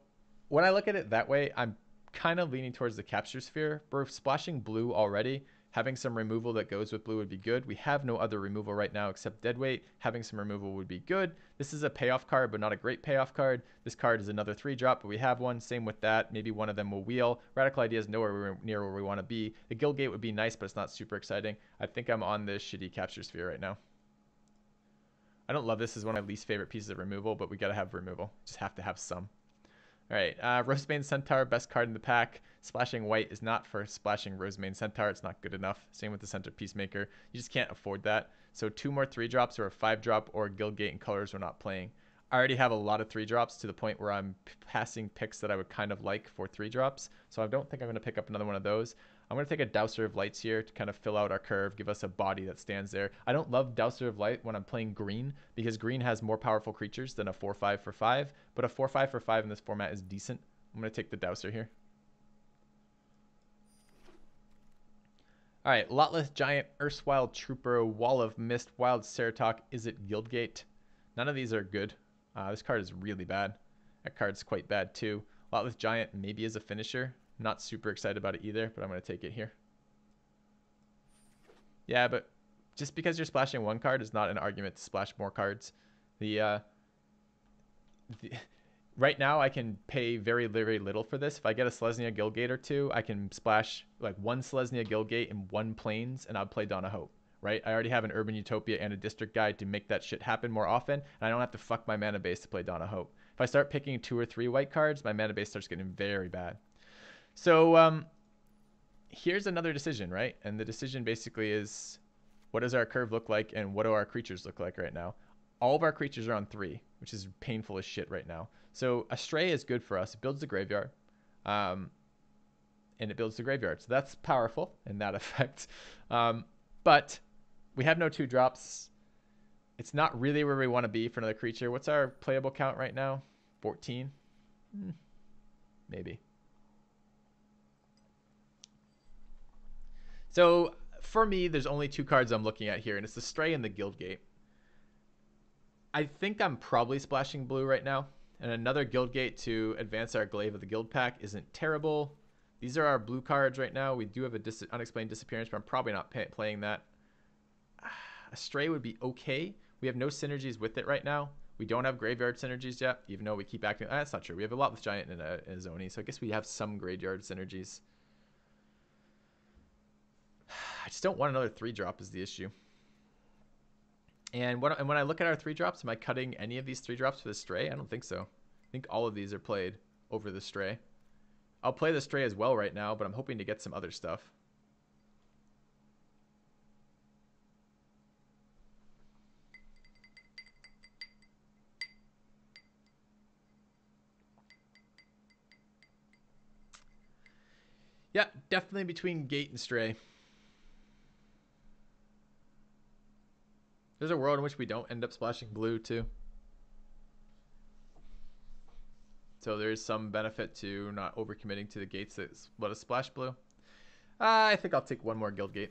when I look at it that way, I'm kind of leaning towards the Capture Sphere. We're splashing blue already. Having some removal that goes with blue would be good. We have no other removal right now except Deadweight. Having some removal would be good. This is a payoff card, but not a great payoff card. This card is another 3-drop, but we have one. Same with that. Maybe one of them will wheel. Radical Idea is nowhere near where we want to be. The Guildgate would be nice, but it's not super exciting. I think I'm on this shitty Capture Sphere right now. I don't love this. This is one of my least favorite pieces of removal, but we got to have removal. Just have to have some. All right, Rosemane Centaur, best card in the pack. Splashing white is not for splashing Rosemane Centaur. It's not good enough. Same with the Center Peacemaker. You just can't afford that. So 2 more 3-drops or a 5-drop or Guildgate and colors we're not playing. I already have a lot of 3-drops to the point where I'm passing picks that I would kind of like for 3-drops. So I don't think I'm going to pick up another one of those. I'm going to take a Dowser of Lights here to kind of fill out our curve, give us a body that stands there. I don't love Dowser of Light when I'm playing green because green has more powerful creatures than a 4/5 for 5, but a 4/5 for 5 in this format is decent. I'm going to take the Dowser here. All right, Lotless Giant, Erstwhile Trooper, Wall of Mist, Wild Ceratok, Is It Guildgate? None of these are good. This card is really bad. That card's quite bad too. Lotless Giant maybe is a finisher. Not super excited about it either, but I'm going to take it here. Yeah, but just because you're splashing one card is not an argument to splash more cards. Right now, I can pay very, very little for this. If I get a Selesnya Guildgate or 2, I can splash like 1 Selesnya Guildgate and 1 Plains, and I'll play Dawn of Hope. Right? I already have an Urban Utopia and a District Guide to make that shit happen more often, and I don't have to fuck my mana base to play Dawn of Hope. If I start picking 2 or 3 white cards, my mana base starts getting very bad. So here's another decision, right? And the decision basically is, what does our curve look like, and what do our creatures look like right now? All of our creatures are on 3, which is painful as shit right now. So Astray is good for us. It builds the graveyard. And it builds the graveyard. So that's powerful in that effect. But we have no 2-drops. It's not really where we want to be for another creature. What's our playable count right now? 14? Maybe. So for me, there's only 2 cards I'm looking at here, and it's the Stray and the Guildgate. I think I'm probably splashing blue right now, and another Guildgate to advance our Glaive of the Guild pack isn't terrible. These are our blue cards right now. We do have a Unexplained Disappearance, but I'm probably not playing that. A Stray would be okay. We have no synergies with it right now. We don't have graveyard synergies yet, even though we keep acting. That's not true. We have a Lotless Giant and a Zoni, so I guess we have some graveyard synergies. I just don't want another 3-drop is the issue. And when I look at our 3-drops, am I cutting any of these 3-drops for the Stray? I don't think so. I think all of these are played over the Stray. I'll play the Stray as well right now, but I'm hoping to get some other stuff. Yeah, definitely between Gate and Stray. There's a world in which we don't end up splashing blue too. So there's some benefit to not overcommitting to the gates that let us splash blue. I think I'll take one more Guildgate.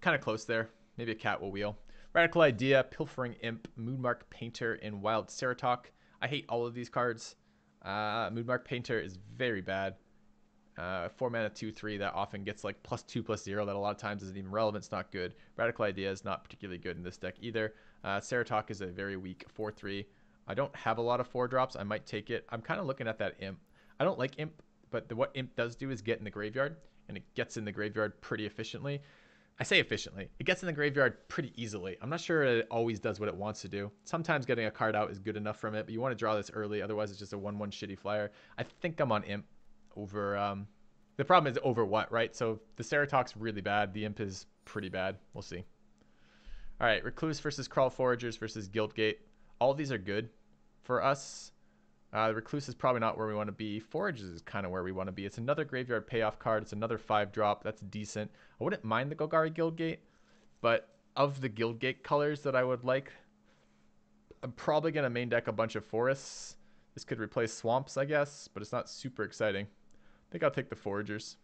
Kind of close there. Maybe a cat will wheel. Radical Idea, Pilfering Imp, Moonmark Painter, and Wild Ceratok. I hate all of these cards. Moonmark Painter is very bad. 4 mana 2/3 that often gets like +2/+0 that a lot of times isn't even relevant. It's not good. Radical Idea is not particularly good in this deck either. Ceratok is a very weak 4/3. I don't have a lot of 4-drops. I might take it. I'm kind of looking at that Imp. I don't like Imp, but what Imp does do is get in the graveyard, and it gets in the graveyard pretty efficiently. I say efficiently. It gets in the graveyard pretty easily. I'm not sure it always does what it wants to do. Sometimes getting a card out is good enough from it, but you want to draw this early. Otherwise, it's just a 1/1 shitty flyer. I think I'm on Imp over... the problem is over what, right? So the Ceratok's really bad. The Imp is pretty bad. We'll see. All right, Recluse versus Crawl Foragers versus Guildgate. All of these are good for us. The Recluse is probably not where we want to be. Foragers is kind of where we want to be. It's another graveyard payoff card. It's another 5-drop. That's decent. I wouldn't mind the Golgari Guildgate, but of the Guildgate colors that I would like, I'm probably going to main deck a bunch of forests. This could replace swamps, I guess, but it's not super exciting. I think I'll take the Foragers.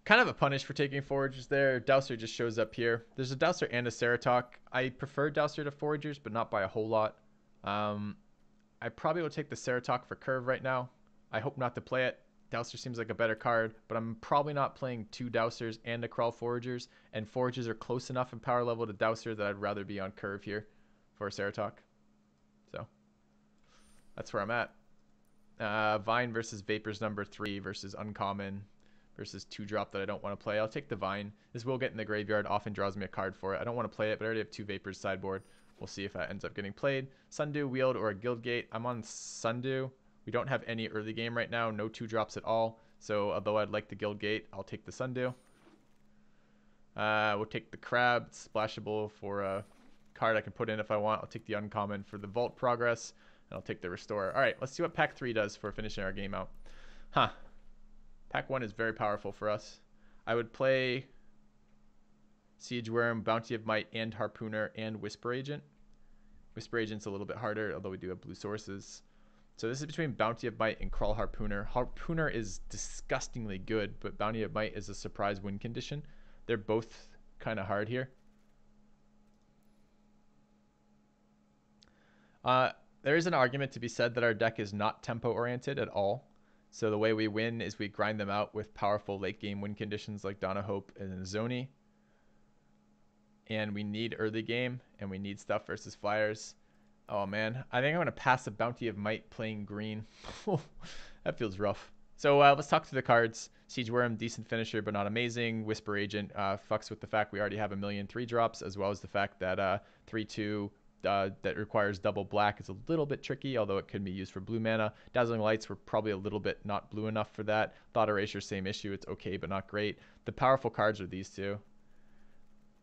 Kind of a punish for taking Foragers there. Dowser just shows up here. There's a Dowser and a Ceratok. I prefer Dowser to Foragers, but not by a whole lot. I probably will take the Ceratok for curve right now. I hope not to play it. Dowser seems like a better card, but I'm probably not playing 2 Dowsers and a Crawl Foragers, and Foragers are close enough in power level to Dowser that I'd rather be on curve here for Ceratok. So that's where I'm at. Vine versus Vapors number 3 versus Uncommon versus 2-drop that I don't want to play. I'll take the Vine. This will get in the graveyard, often draws me a card for it. I don't want to play it, but I already have 2 Vapors sideboard. We'll see if that ends up getting played. Sundew, Wield, or a Guildgate. I'm on Sundew. We don't have any early game right now, no 2-drops at all. So although I'd like the Guildgate, I'll take the Sundew. We'll take the Crab, it's splashable for a card I can put in if I want. I'll take the Uncommon for the Vault Progress, and I'll take the Restorer. All right, let's see what Pack 3 does for finishing our game out. Pack 1 is very powerful for us. I would play Siege Worm, Bounty of Might, and Harpooner, and Whisper Agent. Whisper Agent's a little bit harder, although we do have blue sources. So this is between Bounty of Might and Crawl Harpooner. Harpooner is disgustingly good, but Bounty of Might is a surprise win condition. They're both kind of hard here. There is an argument to be said that our deck is not tempo-oriented at all. So the way we win is we grind them out with powerful late-game win conditions like Dawn of Hope and Zoni. And we need early game, and we need stuff versus Flyers. Oh, man. I think I'm going to pass a Bounty of Might playing green. That feels rough. So let's talk through the cards. Siege Worm, decent finisher, but not amazing. Whisper Agent fucks with the fact we already have a million 3-drops, as well as the fact that 3/2 that requires double black is a little bit tricky, although it could be used for blue mana. Dazzling Lights were probably a little bit not blue enough for that. Thought Erasure, same issue. It's okay, but not great. The powerful cards are these two.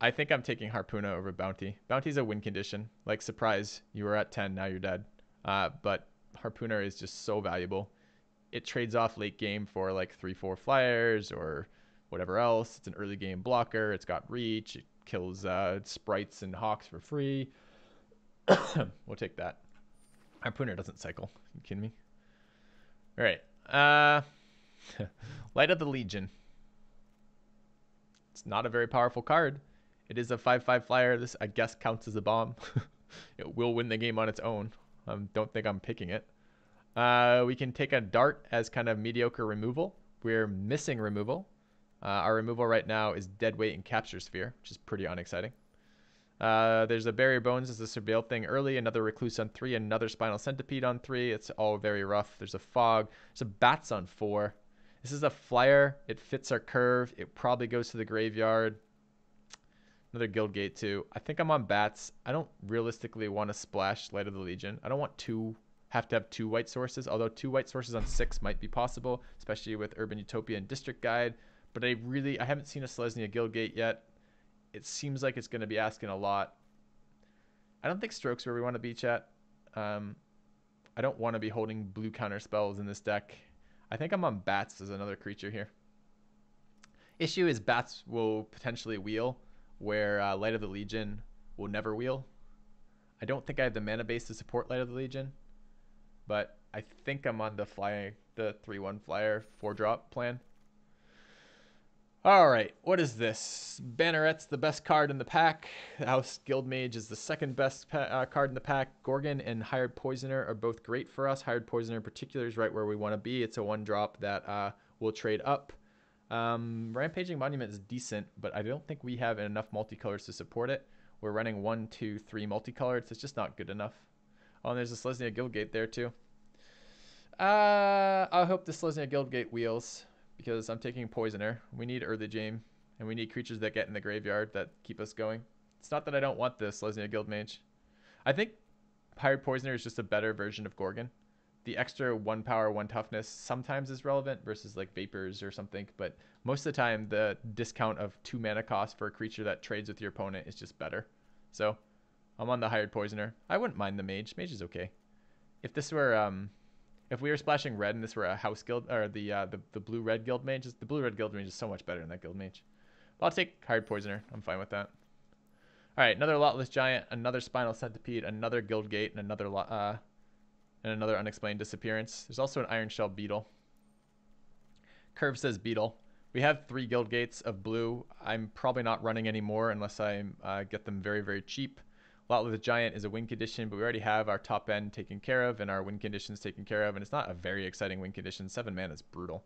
I think I'm taking Harpooner over Bounty. Bounty's a win condition. Like, surprise, you were at 10, now you're dead. But Harpooner is just so valuable. It trades off late game for like 3/4 Flyers or whatever else. It's an early game blocker. It's got reach. It kills sprites and hawks for free. We'll take that. Harpooner doesn't cycle. You kidding me? All right. Light of the Legion. It's not a very powerful card. It is a 5/5 flyer. This, I guess, counts as a bomb. It will win the game on its own. Don't think I'm picking it. We can take a Dart as kind of mediocre removal. We're missing removal. Our removal right now is Deadweight and Capture Sphere, which is pretty unexciting. There's a Barrier Bones as a Surveil thing early, another Recluse on 3, another Spinal Centipede on 3. It's all very rough. There's a Fog. There's a Bats on 4. This is a flyer. It fits our curve. It probably goes to the graveyard. Another Guildgate too. I think I'm on Bats. I don't realistically want to splash Light of the Legion. I don't want to have 2 white sources, although 2 white sources on 6 might be possible, especially with Urban Utopia and District Guide. But I haven't seen a Selesnya Guildgate yet. It seems like it's going to be asking a lot. I don't think Stroke's where we want to be, chat. I don't want to be holding blue counter spells in this deck. I think I'm on Bats as another creature here. Issue is Bats will potentially wheel, where Light of the Legion will never wheel. I don't think I have the mana base to support Light of the Legion, but I think I'm on the 3/1 flyer 4-drop plan. All right, what is this? Banneret's the best card in the pack. House Guildmage is the second best card in the pack. Gorgon and Hired Poisoner are both great for us. Hired Poisoner in particular is right where we want to be. It's a 1-drop that will trade up. Rampaging Monument is decent, but I don't think we have enough multicolors to support it. We're running 1, 2, 3 multicolors. It's just not good enough. Oh, and there's a Selesnya Guildgate there too. I hope the Selesnya Guildgate wheels, because I'm taking Poisoner. We need early game, and we need creatures that get in the graveyard that keep us going. It's not that I don't want the Selesnya Guildmage. I think Hired Poisoner is just a better version of Gorgon. The extra 1 power, 1 toughness sometimes is relevant versus like Vapors or something, but most of the time the discount of 2 mana cost for a creature that trades with your opponent is just better. So I'm on the Hired Poisoner. I wouldn't mind the Mage. Mage is okay. If this were if we were splashing red and this were a house guild, or the blue-red guild mage, the blue-red guild mage is so much better than that guild mage. But I'll take Hired Poisoner. I'm fine with that. All right, another Lotless Giant, another Spinal Centipede, another Guildgate, and another Unexplained Disappearance. There's also an Iron Shell Beetle. Curve says Beetle. We have 3 Guildgates of blue. I'm probably not running any more unless I get them very, very cheap. Lotless Giant is a win condition, but we already have our top end taken care of and our win conditions taken care of, and it's not a very exciting win condition. 7 mana is brutal.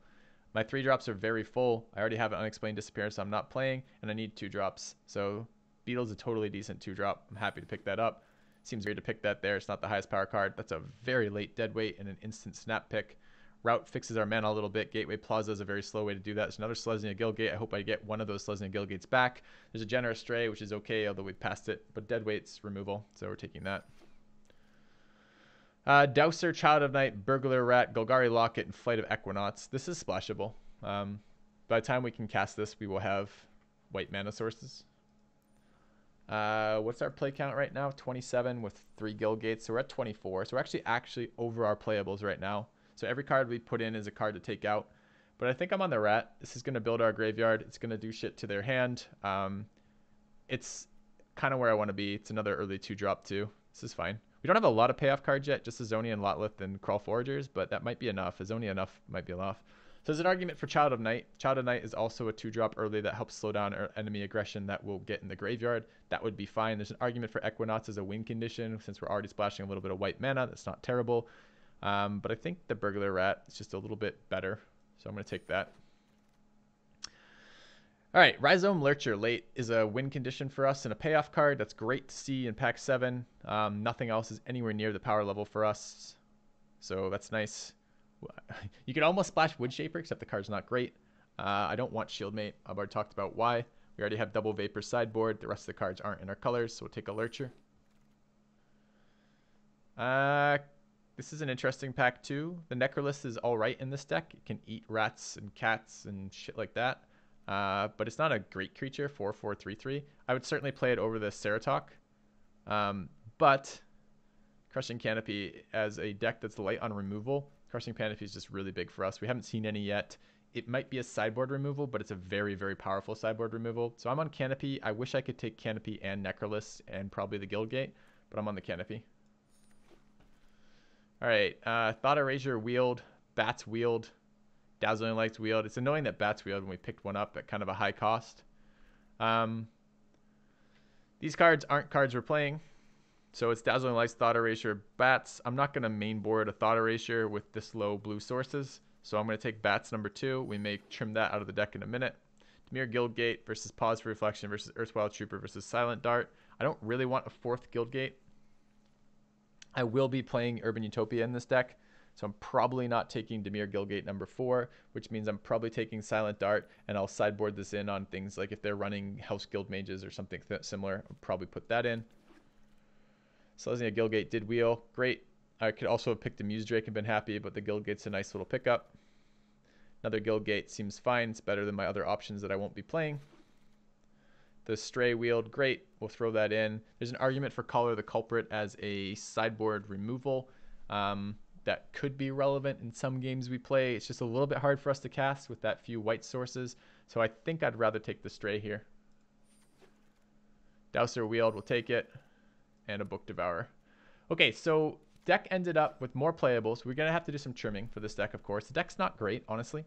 My 3 drops are very full. I already have an Unexplained Disappearance, so I'm not playing, and I need 2 drops. So Beetle's a totally decent 2 drop. I'm happy to pick that up. Seems weird to pick that there. It's not the highest power card. That's a very late deadweight and an instant snap pick. Route fixes our mana a little bit. Gateway Plaza is a very slow way to do that. There's another Selesnya Guildgate. I hope I get one of those Selesnya Guildgates back. There's a Generous Stray, which is okay, although we passed it. But Deadweight's removal, so we're taking that. Dowser, Child of Night, Burglar Rat, Golgari Locket, and Flight of Equinauts. This is splashable. By the time we can cast this, we will have white mana sources. What's our play count right now? 27 with 3 Guildgates. So we're at 24. So we're actually over our playables right now. So every card we put in is a card to take out. But I think I'm on the rat. This is going to build our graveyard. It's going to do shit to their hand. It's kind of where I want to be. It's another early 2-drop too. This is fine. We don't have a lot of payoff cards yet, just Azonia and Lotlith and Crawl Foragers, but that might be enough. Azonia enough might be enough. So there's an argument for Child of Night. Child of Night is also a 2-drop early that helps slow down enemy aggression that will get in the graveyard. That would be fine. There's an argument for Equinauts as a win condition since we're already splashing a little bit of white mana. That's not terrible. But I think the Burglar Rat is just a little bit better. So I'm going to take that. All right, Rhizome Lurcher late is a win condition for us and a payoff card. That's great to see in pack 7. Nothing else is anywhere near the power level for us. So that's nice. You could almost splash Woodshaper, except the card's not great. I don't want Shieldmate. I've already talked about why. We already have Double Vapor sideboard. The rest of the cards aren't in our colors, so we'll take a Lurcher. This is an interesting pack too. The Necrolist is all right in this deck. It can eat rats and cats and shit like that. But it's not a great creature, 4/4/3/3. I would certainly play it over the Ceratok. But Crushing Canopy as a deck that's light on removal, Crushing Canopy is just really big for us. We haven't seen any yet. It might be a sideboard removal, but it's a very, very powerful sideboard removal. So I'm on Canopy. I wish I could take Canopy and Necrolist and probably the Guildgate, but I'm on the Canopy. All right, Thought Erasure wheeled, Bats wheeled, Dazzling Lights wheeled. It's annoying that Bats wheeled when we picked one up at kind of a high cost. These cards aren't cards we're playing. So it's Dazzling Lights, Thought Erasure, Bats. I'm not going to mainboard a Thought Erasure with this low blue sources. So I'm going to take Bats number 2. We may trim that out of the deck in a minute. Dimir Guildgate versus Pause for Reflection versus Earthwild Trooper versus Silent Dart. I don't really want a 4th Guildgate. I will be playing Urban Utopia in this deck. So I'm probably not taking Dimir Guildgate number 4, which means I'm probably taking Silent Dart, and I'll sideboard this in on things like if they're running House Guild Mages or something similar, I'll probably put that in. Selesnya Guildgate did wheel. Great. I could also have picked a Muse Drake and been happy, but the Guildgate's a nice little pickup. Another Guildgate seems fine. It's better than my other options that I won't be playing. The Stray wheeled. Great. We'll throw that in. There's an argument for Collar the Culprit as a sideboard removal. That could be relevant in some games we play. It's just a little bit hard for us to cast with that few white sources. So I think I'd rather take the Stray here. Dowser wheeled. We'll take it. And a Book Devourer. Okay, so deck ended up with more playables. We're going to have to do some trimming for this deck, of course. The deck's not great, honestly.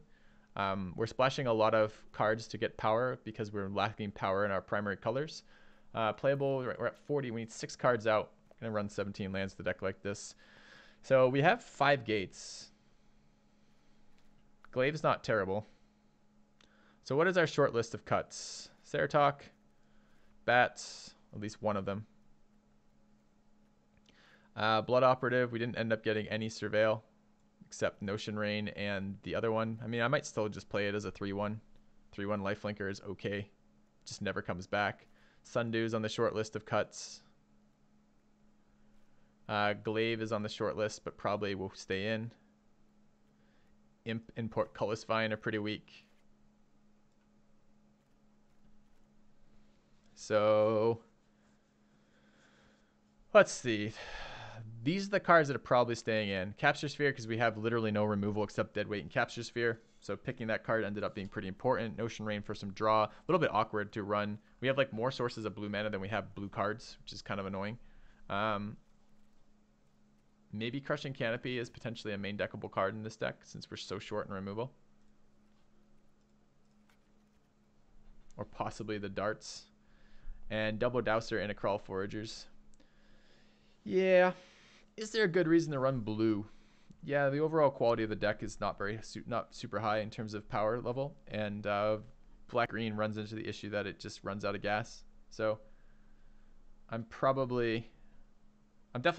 We're splashing a lot of cards to get power because we're lacking power in our primary colors. Playable, we're at 40. We need 6 cards out. I'm going to run 17 lands to the deck like this. So we have 5 gates. Glaive's not terrible. So what is our short list of cuts? Ceratok, Bats, at least one of them. Blood Operative, we didn't end up getting any Surveil except Notion Rain and the other one. I mean, I might still just play it as a 3/1. 3/1 Lifelinker is okay. Just never comes back. Sundew's on the short list of cuts. Glaive is on the short list, but probably will stay in. Imp and Portcullis Vine are pretty weak. So let's see. These are the cards that are probably staying in. Capture Sphere, because we have literally no removal except Deadweight and Capture Sphere. So picking that card ended up being pretty important. Notion Rain for some draw. A little bit awkward to run. We have like more sources of blue mana than we have blue cards, which is kind of annoying. Maybe Crushing Canopy is potentially a main deckable card in this deck since we're so short in removal. Or possibly the Darts. And Double Dowser and a Crawl Foragers. Yeah. Is there a good reason to run blue? Yeah, the overall quality of the deck is not super high in terms of power level, and black green runs into the issue that it just runs out of gas. So I'm definitely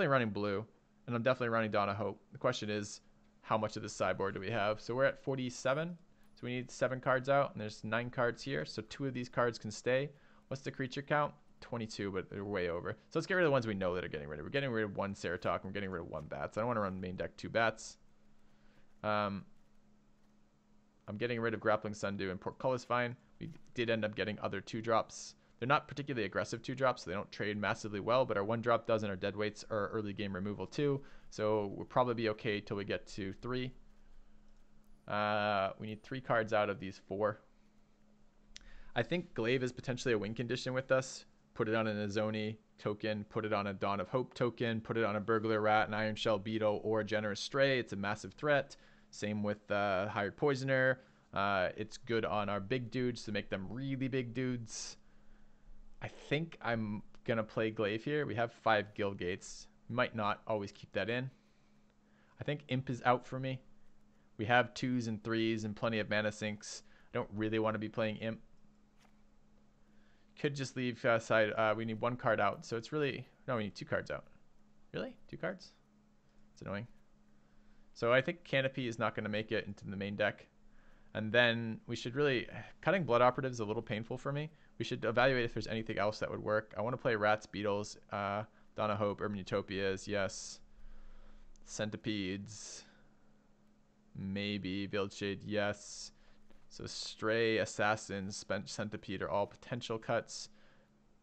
running blue, and I'm definitely running Dawn of Hope. The question is, how much of this sideboard do we have? So we're at 47, so we need 7 cards out, and there's 9 cards here, so 2 of these cards can stay. What's the creature count? 22, but they're way over. So let's get rid of the ones we know that are getting rid of. We're getting rid of 1 Ceratok, and we're getting rid of 1 Bats. I don't want to run main deck 2 Bats. I'm getting rid of Grappling Sundew and Portcullis Vine. We did end up getting other 2-drops. They're not particularly aggressive 2-drops, so they don't trade massively well, but our 1-drop does, and our deadweights are early game removal too. So we'll probably be okay till we get to 3. We need 3 cards out of these 4. I think Glaive is potentially a win condition with us. Put it on an Azoni token, put it on a Dawn of Hope token, put it on a Burglar Rat, an Iron Shell Beetle, or a Generous Stray. It's a massive threat. Same with Hired Poisoner. It's good on our big dudes to make them really big dudes. I think I'm going to play Glaive here. We have 5 Guild Gates. Might not always keep that in. I think Imp is out for me. We have 2s and 3s and plenty of mana sinks. I don't really want to be playing Imp. Could just leave aside. We need 1 card out. So it's really... No, we need 2 cards out. Really? 2 cards? It's annoying. So I think Canopy is not going to make it into the main deck. And then we should really... Cutting Blood Operative is a little painful for me. We should evaluate if there's anything else that would work. I want to play Rats, Beetles, Dawn of Hope, Urban Utopias, yes. Centipedes. Maybe. Veiled Shade, yes. So Stray, Assassins, Centipede are all potential cuts.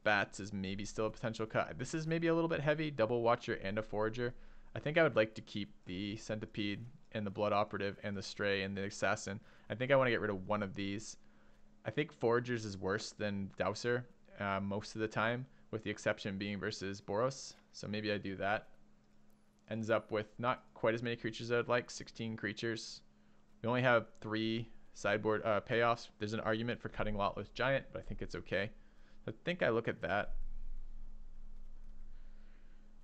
Bats is maybe still a potential cut. This is maybe a little bit heavy. Double Watcher and a Forager. I think I would like to keep the Centipede and the Blood Operative and the Stray and the Assassin. I think I want to get rid of one of these. I think Foragers is worse than Dowser most of the time, with the exception being versus Boros. So maybe I do that. Ends up with not quite as many creatures as I'd like, 16 creatures. We only have 3 sideboard payoffs. There's an argument for cutting Lotless Giant, but I think it's okay. I think I look at that.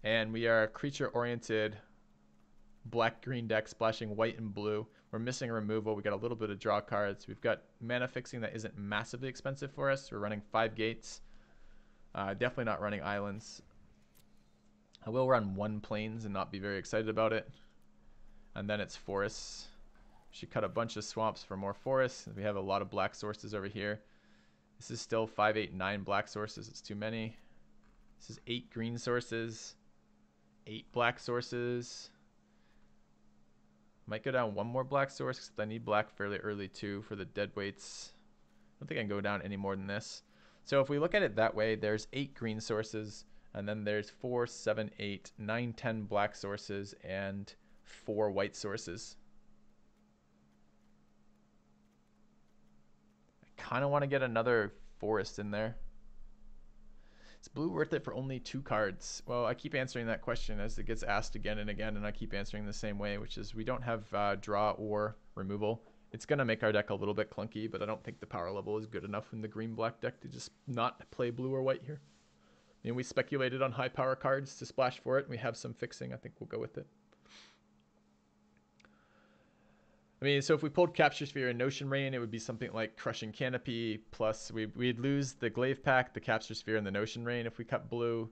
And we are creature-oriented black-green deck splashing white and blue. We're missing removal. We got a little bit of draw cards. We've got mana fixing that isn't massively expensive for us. We're running 5 gates. Definitely not running islands. I will run 1 plains and not be very excited about it. And then it's forests. We should cut a bunch of swamps for more forests. We have a lot of black sources over here. This is still 5, 8, 9 black sources. It's too many. This is 8 green sources. 8 black sources. Might go down 1 more black source because I need black fairly early too for the dead weights. I don't think I can go down any more than this. So if we look at it that way, there's 8 green sources, and then there's 4, 7, 8, 9, 10 black sources, and 4 white sources. I kind of want to get another forest in there. Is blue worth it for only 2 cards? Well, I keep answering that question as it gets asked again and again, and I keep answering the same way, which is we don't have draw or removal. It's going to make our deck a little bit clunky, but I don't think the power level is good enough in the green-black deck to just not play blue or white here. I mean, we speculated on high power cards to splash for it, and we have some fixing. I think we'll go with it. I mean, so if we pulled Capture Sphere and Notion Rain, it would be something like Crushing Canopy, plus we'd lose the Glaive Pack, the Capture Sphere, and the Notion Rain. If we cut blue,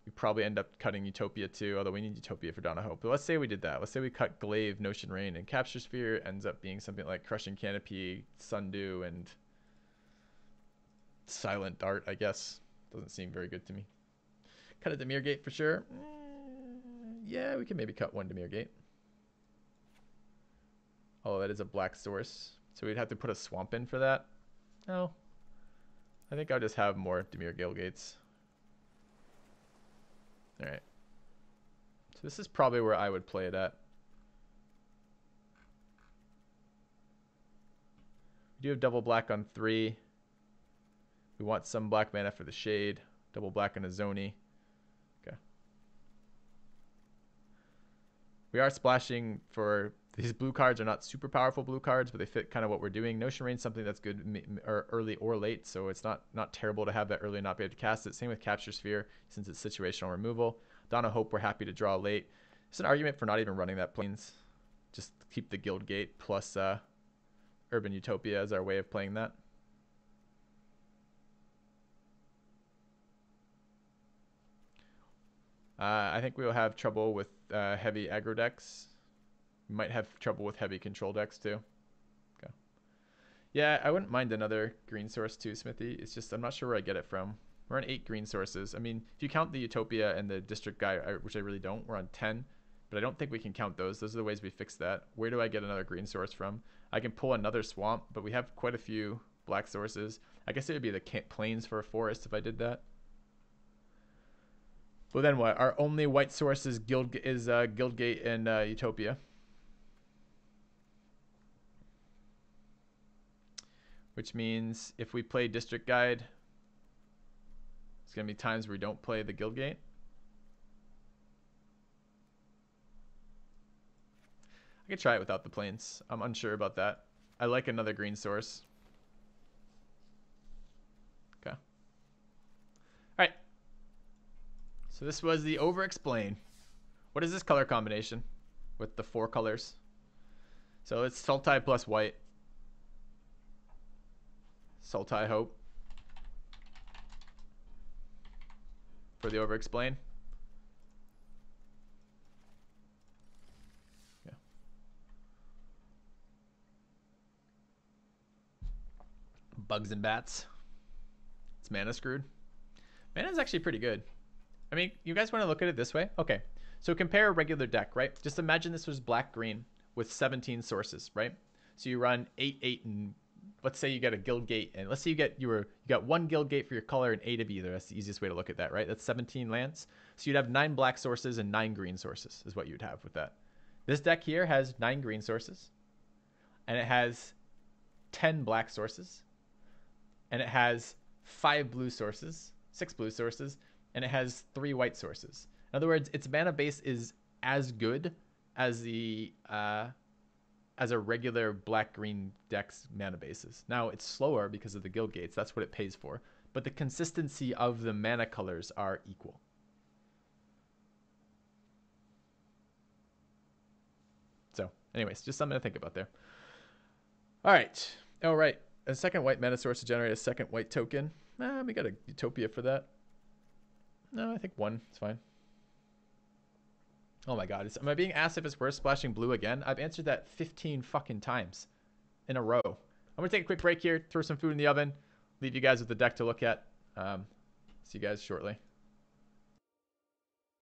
we'd probably end up cutting Utopia too, although we need Utopia for Dawn of Hope. But let's say we did that. Let's say we cut Glaive, Notion Rain, and Capture Sphere ends up being something like Crushing Canopy, Sundew, and Silent Dart, I guess. Doesn't seem very good to me. Cut a Dimir Gate for sure. Yeah, we can maybe cut 1 Dimir Gate. Oh, that is a black source. So we'd have to put a swamp in for that. No. I think I'll just have more Dimir Gale Gates. Alright. So this is probably where I would play it at. We do have double black on 3. We want some black mana for the shade. Double black on a Zoni. Okay. We are splashing for... These blue cards are not super powerful blue cards, but they fit kind of what we're doing. Notion Rain's something that's good early or late, so it's not terrible to have that early and not be able to cast it. Same with Capture Sphere, since it's situational removal. Dawn of Hope, we're happy to draw late. There's an argument for not even running that Plains. Just keep the Guildgate plus Urban Utopia as our way of playing that. I think we'll have trouble with heavy aggro decks. We might have trouble with heavy control decks too. Okay. Yeah, I wouldn't mind another green source too, Smithy. It's just I'm not sure where I get it from. We're on 8 green sources. I mean, if you count the Utopia and the District Guy, which I really don't, we're on 10. But I don't think we can count those. Those are the ways we fix that. Where do I get another green source from? I can pull another swamp, but we have quite a few black sources. I guess it would be the plains for a forest if I did that. Well, then what? Our only white source is Guildgate and Utopia. Which means if we play District Guide, it's going to be times where we don't play the Guildgate. I could try it without the plains. I'm unsure about that. I like another green source. Okay. All right. So this was the over-explain. What is this color combination with the 4 colors? So it's Sultai plus white. Sultai Hope. For the over-explain. Yeah. Bugs and bats. It's mana screwed. Mana's actually pretty good. I mean, you guys want to look at it this way? Okay. So compare a regular deck, right? Just imagine this was black-green with 17 sources, right? So you run 8, 8, and let's say you get a Guildgate, and let's say you got 1 Guildgate for your color and 8 of either. That's the easiest way to look at that, right? That's 17 lands. So you'd have 9 black sources and 9 green sources is what you'd have with that. This deck here has 9 green sources, and it has 10 black sources, and it has 5 blue sources, 6 blue sources, and it has 3 white sources. In other words, its mana base is as good as the as a regular black-green deck's mana bases. Now, it's slower because of the Guildgates. That's what it pays for. But the consistency of the mana colors are equal. So, anyways, just something to think about there. All right. All right. A second white mana source to generate a second white token. We got a Utopia for that. No, I think 1 is fine. Oh my god, am I being asked if it's worth splashing blue again? I've answered that 15 fucking times in a row. I'm going to take a quick break here, throw some food in the oven, leave you guys with the deck to look at. See you guys shortly.